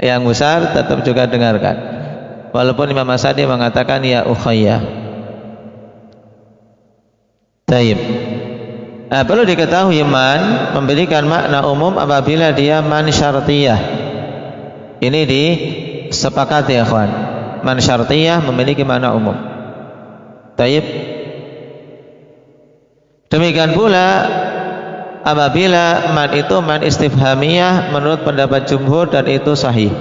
yang besar tetap juga dengarkan. Walaupun Imam As-Sadi mengatakan ya ukhayya. Baik. Perlu diketahui man memberikan makna umum apabila dia man syartiyah. Ini disepakati ya kawan. Man syartiyah memiliki makna umum. Baik. Demikian pula apabila man itu man istifhamiyah menurut pendapat jumhur dan itu sahih.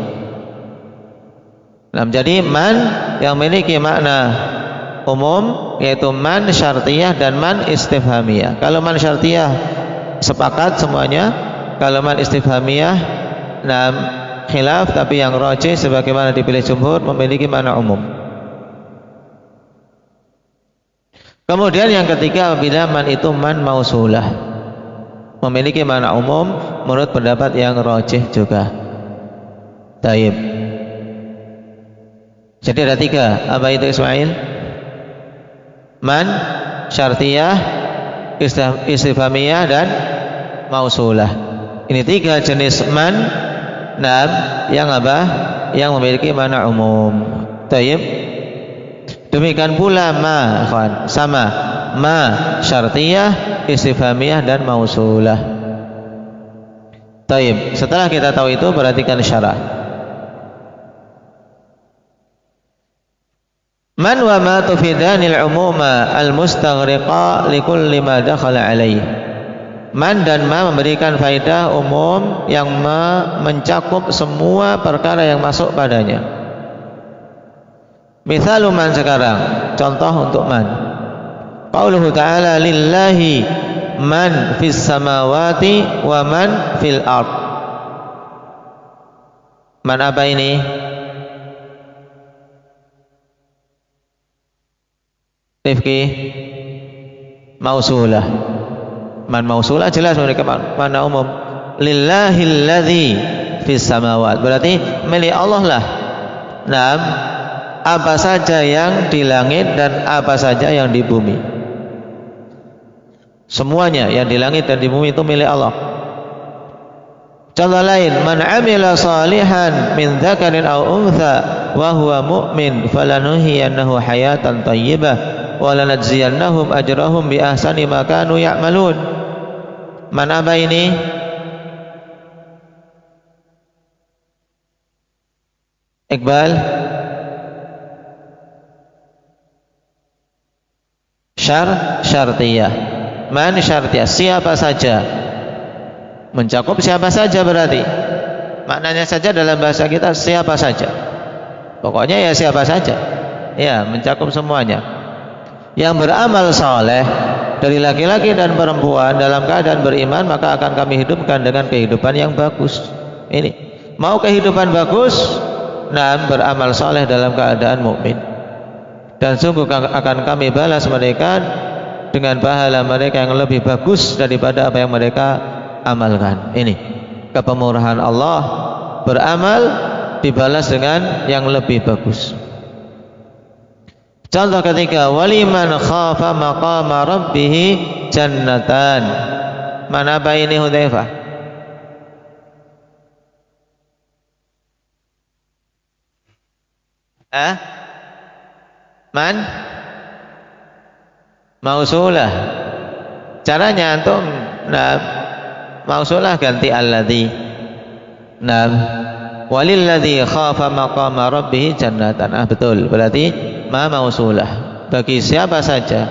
Jadi man yang memiliki makna umum yaitu man syartiyah dan man istifhamiyah. Kalau man syartiyah sepakat semuanya, kalau man istifhamiyah khilaf, tapi yang rajih sebagaimana dipilih jumhur memiliki makna umum. Kemudian yang ketiga apabila man itu man mausulah memiliki makna umum menurut pendapat yang rajih juga. Taib. Jadi ada tiga. Apa itu Ismail? Man, syartiyah, istifhamiyah dan mausulah. Ini tiga jenis man yang apa? Yang memiliki makna umum. Taib. Demikian pula ma, kawan, sama ma syartiyah, istifhamiyah dan mausulah. Taib. Setelah kita tahu itu perhatikan syarah. Man wa ma tufidanil umuma al-mustaghriqa likulli ma dakhala alaih. Man dan ma memberikan faedah umum yang mencakup semua perkara yang masuk padanya. Misalu man sekarang, contoh untuk man. Qauluhu ta'ala lillahi man fis samawati wa man fil ard. Man apa ini? Rifki mausulah. Man mausulah jelas mereka makna umum. Lillahilladzi fis samawat, berarti milik Allah lah. Apa saja yang di langit dan apa saja yang di bumi. Semuanya yang di langit dan di bumi itu milik Allah. Contoh lain, man amila salihan min dzakarin aw untha wa huwa mu'min falanuhyiyannahu hayatan thayyibah wa lanajziyannahum ajrahum bi ahsani ma kanu ya'malun. Man apa ini? Iqbal? Syartiyah. Man syartiyah, siapa saja, mencakup siapa saja, berarti maknanya saja dalam bahasa kita siapa saja, pokoknya ya siapa saja, ya mencakup semuanya. Yang beramal saleh dari laki-laki dan perempuan dalam keadaan beriman, maka akan kami hidupkan dengan kehidupan yang bagus. Ini mau kehidupan bagus, beramal saleh dalam keadaan mukmin. Dan sungguh akan kami balas mereka dengan pahala mereka yang lebih bagus daripada apa yang mereka amalkan. Ini kepemurahan Allah, beramal dibalas dengan yang lebih bagus. Contoh ketiga, waliman khafa maqama rabbih jannatan. Mana apa ini Hudzaifah? Man mausulah. Caranya antum mausulah ganti alladzi. Walilladzi khafa maqama rabbih jannatan. Betul. Berarti ma mausulah. Bagi siapa saja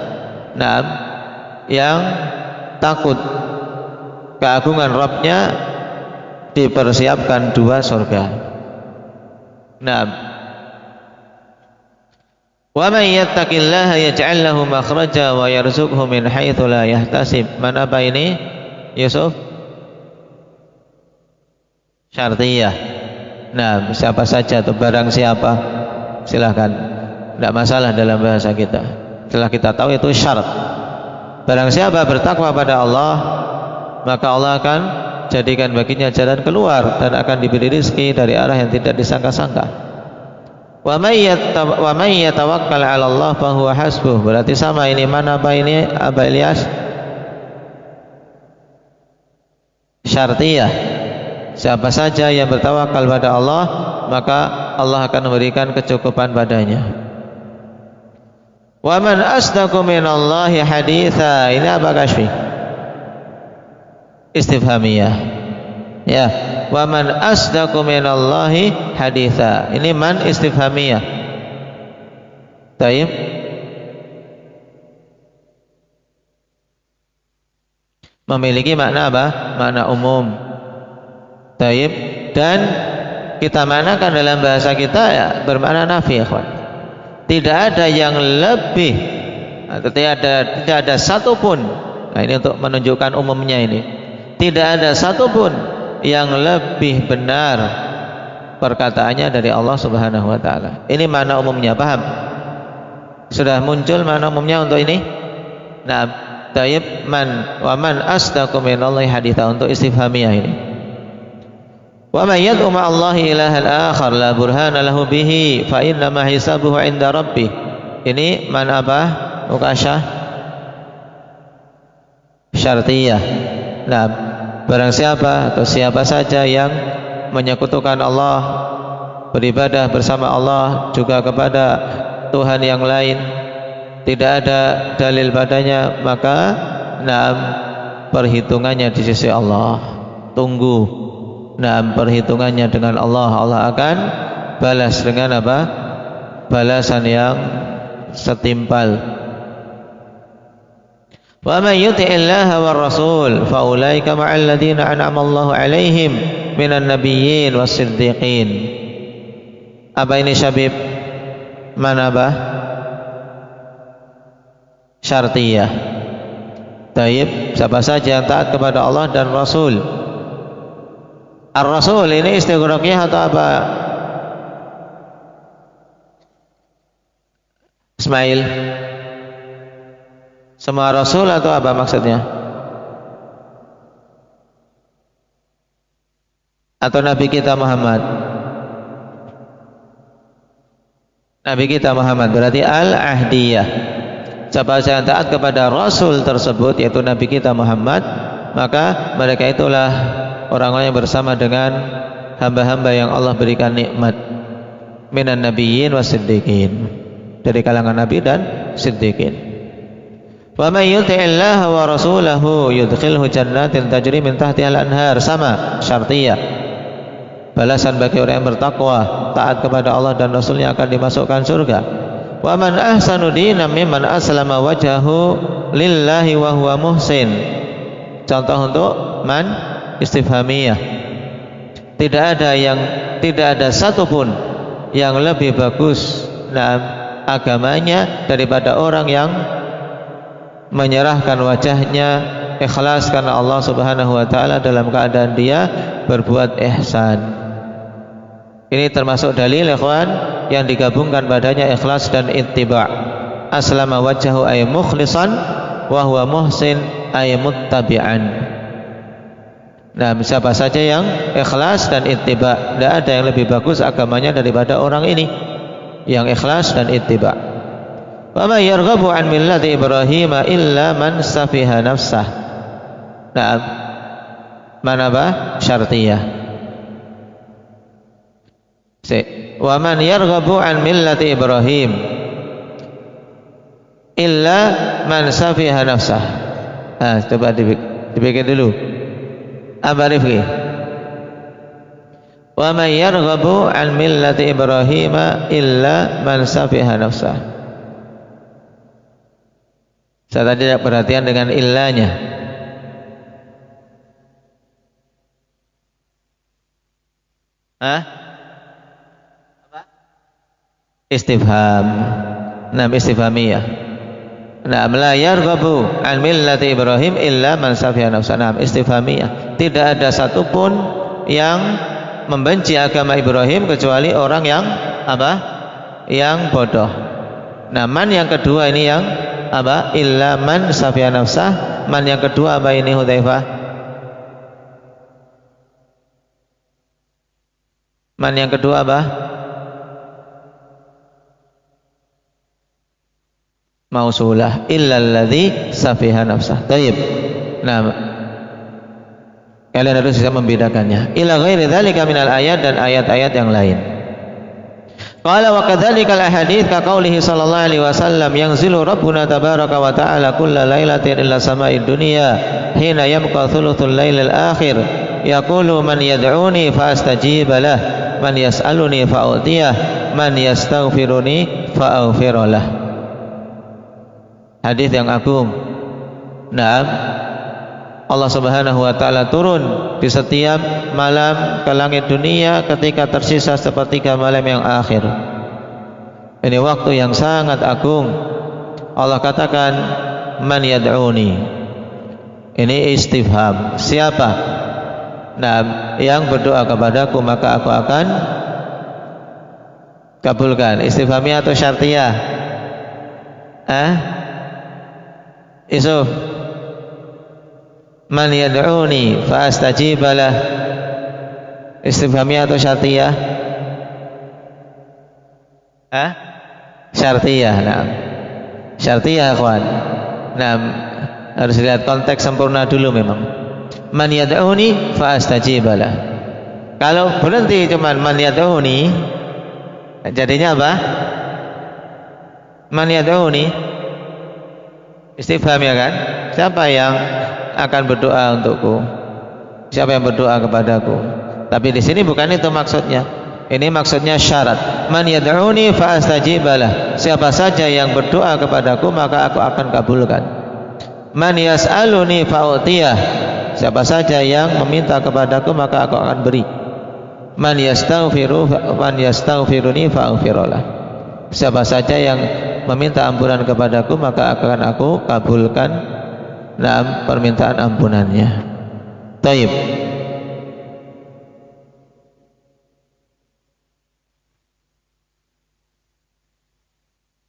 yang takut keagungan Rabbnya dipersiapkan 2 surga. Naam. Wa may yattaqillaha yaj'al lahu makhraja wa yarzuqhu min haitsu la yahtasib. Mana apa ini? Yusuf? Syartiyah. Nah, siapa saja atau barang siapa, silakan. Tidak masalah dalam bahasa kita. Setelah kita tahu itu syarat. Barang siapa bertakwa pada Allah, maka Allah akan jadikan baginya jalan keluar dan akan diberi rezeki dari arah yang tidak disangka-sangka. Wa may yatawakkal 'ala Allah fa huwa hasbuh. Berarti sama ini, mana apa ini Aba Ilyas? Syartiyah. Siapa saja yang bertawakal pada Allah, maka Allah akan memberikan kecukupan padanya. Wa man asdaqu minallahi haditha. Ini apa kasfi? Istifhamiyah. Ya, wa man asdaqu minallahi haditha. Ini man istifhamiyah. Baik. Memiliki makna apa? Makna umum. Baik. Dan kita manakan dalam bahasa kita ya bermakna nafi, ikhwan. Tidak ada yang lebih, atau tidak ada satupun. Nah, ini untuk menunjukkan umumnya ini. Tidak ada satupun yang lebih benar perkataannya dari Allah Subhanahu wa taala. Ini mana umumnya, paham? Sudah muncul mana umumnya untuk ini? Nah, tayyib man wa man asdaqu minallahi haditha, untuk istifhamiyah ini. Wa may yad'u ma'allahi ilahan akhar la burhana lahu bihi fa inna ma hisabuhu 'inda rabbih. Ini man apa? Mukasyah syartiyah. Nah, barang siapa atau siapa saja yang menyekutukan Allah, beribadah bersama Allah juga kepada Tuhan yang lain, tidak ada dalil padanya, maka perhitungannya di sisi Allah. Tunggu perhitungannya dengan Allah. Allah akan balas dengan apa? Balasan yang setimpal. Wa may yuti'illaha war rasul fa ulaika ma'al ladzina an'ama Allahu 'alaihim minan nabiyyin was-siddiqin. Apa ini Syabib? Mana apa? Syartiyah. Taib, siapa saja yang taat kepada Allah dan Rasul. Ar-Rasul ini istighraqiyah atau apa? Ismail, semua Rasul atau apa maksudnya? Atau Nabi kita Muhammad? Nabi kita Muhammad berarti al-ahdiyah. Siapa yang taat kepada Rasul tersebut, yaitu Nabi kita Muhammad, maka mereka itulah orang-orang yang bersama dengan hamba-hamba yang Allah berikan nikmat, minan nabiyyin was-siddiqin, dari kalangan nabi dan siddiqin. Wa may yuti'illaha wa rasulahu yudkhilhu jannatin tajri min tahtiha al-anhar. Sama, syartiyah. Balasan bagi orang yang bertakwa, taat kepada Allah dan Rasulnya, akan dimasukkan surga. Wa man ahsanu dinan mimman aslama wajhahu lillahi wa huwa muhsin. Contoh untuk man istifhamiyah. Tidak ada satupun yang lebih bagus agamanya daripada orang yang menyerahkan wajahnya ikhlas karena Allah Subhanahu wa taala dalam keadaan dia berbuat ihsan. Ini termasuk dalil, ikhwan, yang digabungkan padanya ikhlas dan ittiba'. Aslama wajhahu ay mukhlisan wa huwa muhsin ay muttabi'an. Nah, siapa saja yang ikhlas dan ittiba', tidak ada yang lebih bagus agamanya daripada orang ini yang ikhlas dan ittiba'. Wa may yarghabu an millati Ibrahim illa man safiha nafsah. Nah, mana ba? Syartiyah. Wa man yarghabu an millati Ibrahim illa man safiha nafsah. Nah, coba dipikir dulu. Apa Rifki? Wa man yarghabu an millati Ibrahim illa man safiha nafsah. Saya tadi tidak perhatian dengan illanya. Hah? Apa? istifham. Nah, istifhamiyah. Nah, la yarghabu an millati Ibrahim illa man safiha nafsa. Nah, istifhamiyah. Tidak ada satupun yang membenci agama Ibrahim kecuali orang yang apa? Yang bodoh. Nah, man yang kedua ini yang apa? Illa man safiha nafsah. Man yang kedua apa ini Hudzaifah? Man yang kedua apa? Mausulah illalladzi safiha nafsah. Baik. Nah, kalian harus bisa membedakannya. Ila ghairi dzalika minal ayat dan ayat-ayat yang lain. Qala wa kadzalikal ahadits ka qaulihi sallallahu alaihi wasallam yanzilu rabbuna tabaraka wa ta'ala kulla lailatin illa sama'id dunya hina yabqa thuluthul lailil akhir yaqulu man yad'uni fa astajib lah man yas'aluni fa u'tiyah man yastaghfiruni fa aghfir lah. Hadis yang agung. Naam, Allah Subhanahu wa taala turun di setiap malam ke langit dunia ketika tersisa sepertiga malam yang akhir. Ini waktu yang sangat agung. Allah katakan man yad'uni. Ini istifham. Siapa? Nah, yang berdoa kepadaku maka aku akan kabulkan. Istifhamiyah atau syartiyah? Yusuf, man yad'uni fa astajib lah. Istifhamiyah atau syartiyah? Syartiyah. Nah, syartiyah akhwan. Nah, harus lihat konteks sempurna dulu memang. Man yad'uni fa astajib lah. Kalau berhenti cuman man yad'uni, jadinya apa? Man yad'uni istifham, ya kan? Siapa yang akan berdoa untukku? Siapa yang berdoa kepadaku? Tapi di sini bukan itu maksudnya. Ini maksudnya syarat. Man yad'uni fa astajib lah. Siapa saja yang berdoa kepadaku maka aku akan kabulkan. Man yas'aluni fa u'tiyah. Siapa saja yang meminta kepadaku maka aku akan beri. Man yastaghfiruni fa aghfirlah. Siapa saja yang meminta ampunan kepadaku maka akan aku kabulkan dalam permintaan ampunannya. Taib.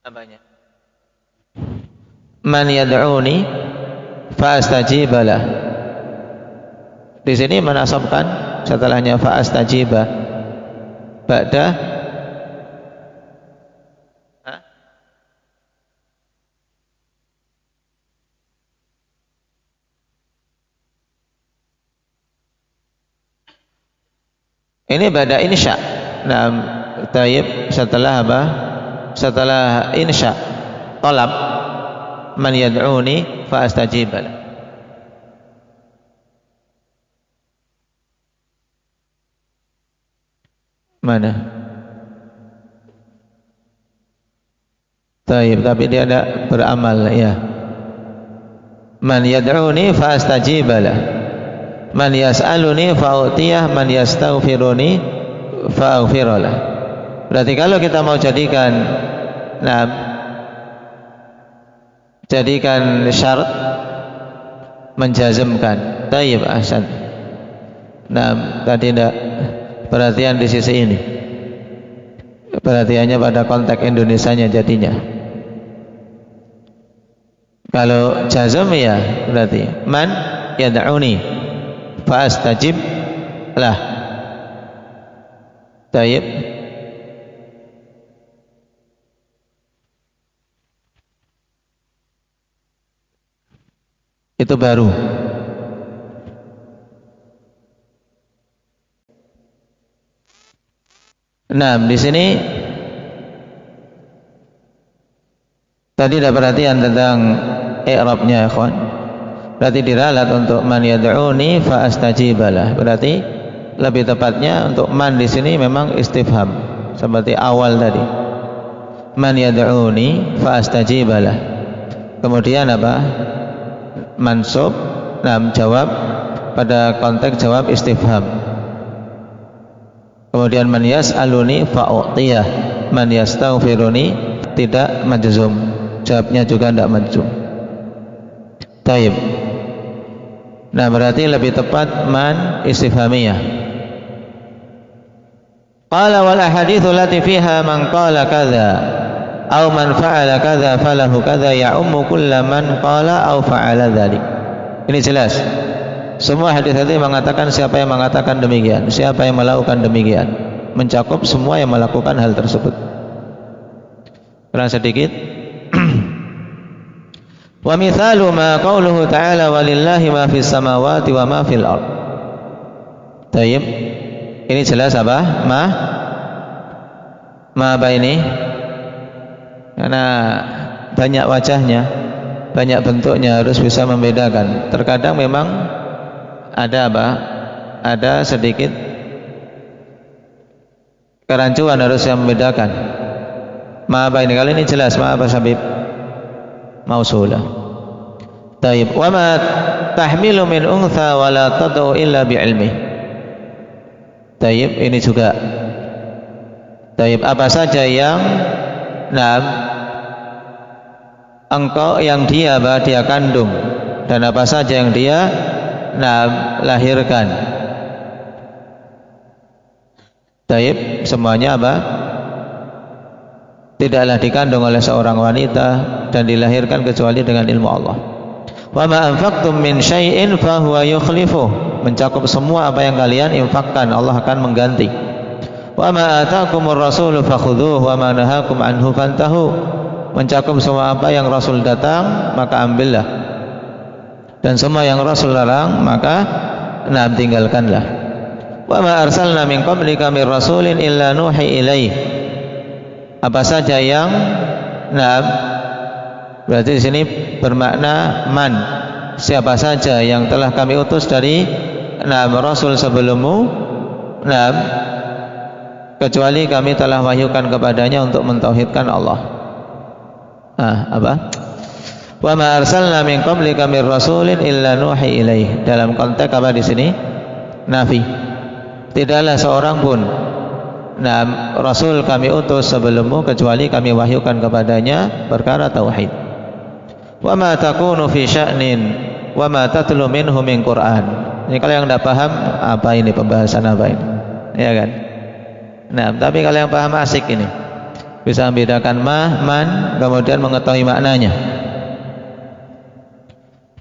Apanya? Man yad'uni fa astajib lah. Di sini menasabkan setelahnya fa astajiba ba'da ini ba'da insya. Nah, taib setelah apa? Setelah insya talab man yad'uni fa astajib lah. Mana? Taib, tapi dia ada beramal ya. Man yad'uni fa astajib lah. Man yas'aluni fa u'tiyah, man yastaghfiruni fa aghfir lah. Berarti kalau kita mau jadikan syarat menjazmkan. Taib, ahsan. Nah, tadi tidak perhatian di sisi ini. Perhatiannya pada konteks Indonesianya jadinya. Kalau jazm ya berarti man yad'uni fa astajib lah. Taib. Itu baru. Nah, di sini tadi ada perhatian tentang i'rabnya, ikhwan. Berarti diralat untuk man yad'uni fa astajibalah. Berarti lebih tepatnya untuk man di sini memang istifham seperti awal tadi. Man yad'uni fa astajibalah. Kemudian apa? Mansub, jawab pada konteks jawab istifham. Kemudian man yas'aluni fa u'tiyah. man yastaghfiruni tidak majzum, jawabnya juga tidak majzum. Taib. Nah, berarti lebih tepat man istifhamiyah. Qala wal ahaditsu lati fiha man qala kadza aw man fa'ala kadza falahu kadza ya'ummu kullaman qala aw fa'ala dzalik. Ini jelas. Semua hadis-hadis mengatakan siapa yang mengatakan demikian, siapa yang melakukan demikian, mencakup semua yang melakukan hal tersebut. Kurang sedikit. Wa mithalu ma qauluhu ta'ala walillahi ma fis samawati wa ma fil ard. Tayyib. Ini jelas apa? Ma apa ini? Karena banyak wajahnya, banyak bentuknya, harus bisa membedakan. Terkadang memang ada apa? Ada sedikit kerancuan, harus yang membedakan. Ma apa ini? Kali ini jelas. Ma apa Habib? Mausulah. Taib. Wa ma tahmilu min untha wa la tad'u illa bi'ilmi. Taib. Ini juga. Taib. Apa saja yang engkau yang dia kandung, dan apa saja yang dia lahirkan. Taib. Semuanya apa? Tidaklah dikandung oleh seorang wanita dan dilahirkan kecuali dengan ilmu Allah. Wa ma anfaqtum min syai'in fa huwa yukhlifuh. Mencakup semua apa yang kalian infakkan, Allah akan mengganti. Wa ma ataakumur rasulu fakhudhuhu wa ma nahakum anhu fantahu. Mencakup semua apa yang Rasul datang, maka ambillah. Dan semua yang Rasul larang, maka tinggalkanlah. Wa ma arsalna min qablika min rasulin illa nuhi ilaih. Apa saja yang berarti di sini bermakna man. Siapa saja yang telah kami utus dari Rasul sebelummu, kecuali kami telah wahyukan kepadanya untuk mentauhidkan Allah. Apa? Wa ma arsalna min qablika min rasulin illa nuhi ilaih. Dalam konteks apa di sini? Nafi. Tidaklah seorang pun Rasul kami utus sebelummu kecuali kami wahyukan kepadanya perkara tauhid. Wa ma takunu fi sya'nin wa ma tatlu minhu min Qur'an. Ini kalau yang tidak paham, apa ini pembahasan apa ini? Ya kan? Tapi kalau yang paham asik ini. Bisa membedakan man, kemudian mengetahui maknanya.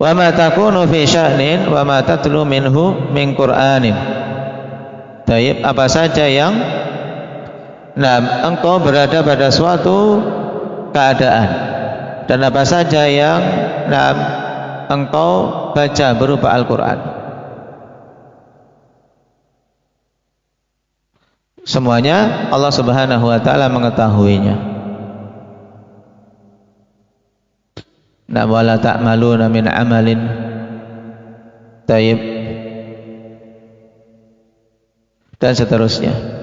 Wa ma takunu fi sya'nin wa ma tatlu minhu min Qur'anin. Taib. Apa saja yang engkau berada pada suatu keadaan, dan apa saja yang engkau baca berupa Al-Quran, semuanya Allah Subhanahu wa ta'ala mengetahuinya. Wala ta'maluna min amalin. Taib. Dan seterusnya.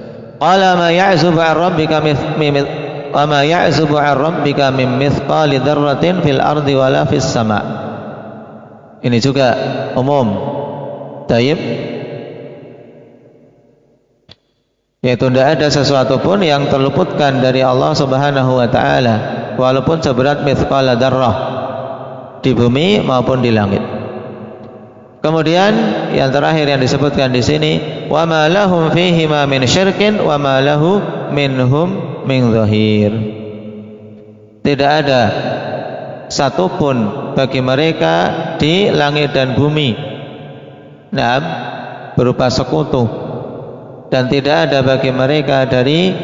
Qala ma ya'zubu 'an rabbika wa ma ya'zubu 'an rabbika min mithqali dzarratin fil ardi wala fis sama'. Ini juga umum. Taib. Yaitu tidak ada sesuatu pun yang terluputkan dari Allah Subhanahu wa ta'ala, walaupun seberat mithqala dzarrah di bumi maupun di langit. Kemudian yang terakhir yang disebutkan di sini, wa ma lahum fihi ma min syirkin wa ma lahu minhum min zahir. Tidak ada satupun bagi mereka di langit dan bumi berupa sekutu, dan tidak ada bagi mereka dari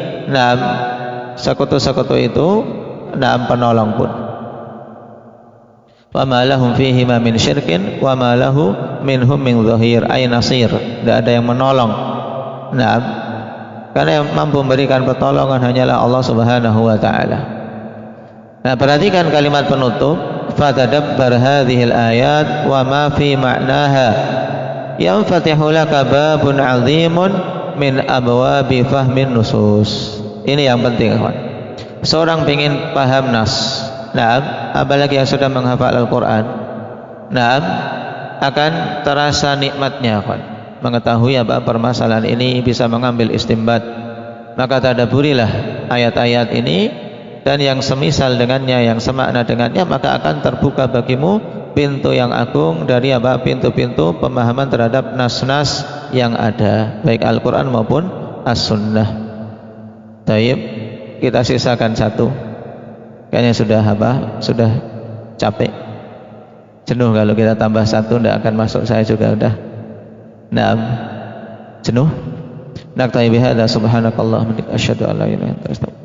sekutu-sekutu itu penolong pun. Wa ma lahum fihi ma min syirkin wa ma lahu minhum min zahir, ay nasir. Tidak ada yang menolong. Karena yang mampu memberikan pertolongan hanyalah Allah Subhanahu wa ta'ala. Perhatikan kalimat penutup, fatadabbar hadhil ayat wa ma fi ma'naha yanfatihu laka babun 'azimun min abwabi fahmin nusus. Ini yang penting, kawan. Seorang ingin paham nas, apalagi yang sudah menghafal Al-Quran, akan terasa nikmatnya, kawan. Mengetahui apa permasalahan ini, bisa mengambil istimbat, Maka tadaburilah ayat-ayat ini dan yang semisal dengannya, yang semakna dengannya, maka akan terbuka bagimu pintu yang agung dari apa? Pintu-pintu pemahaman terhadap nas-nas yang ada, baik Al-Quran maupun As-Sunnah. Taib, kita sisakan satu. Kayaknya sudah apa? Sudah capek, jenuh. Kalau kita tambah satu tidak akan masuk, saya juga udah jenuh. Nakta'i bihadza subhanakallahumma wa bihamdika asyhadu an la ilaha illa anta astaghfiruka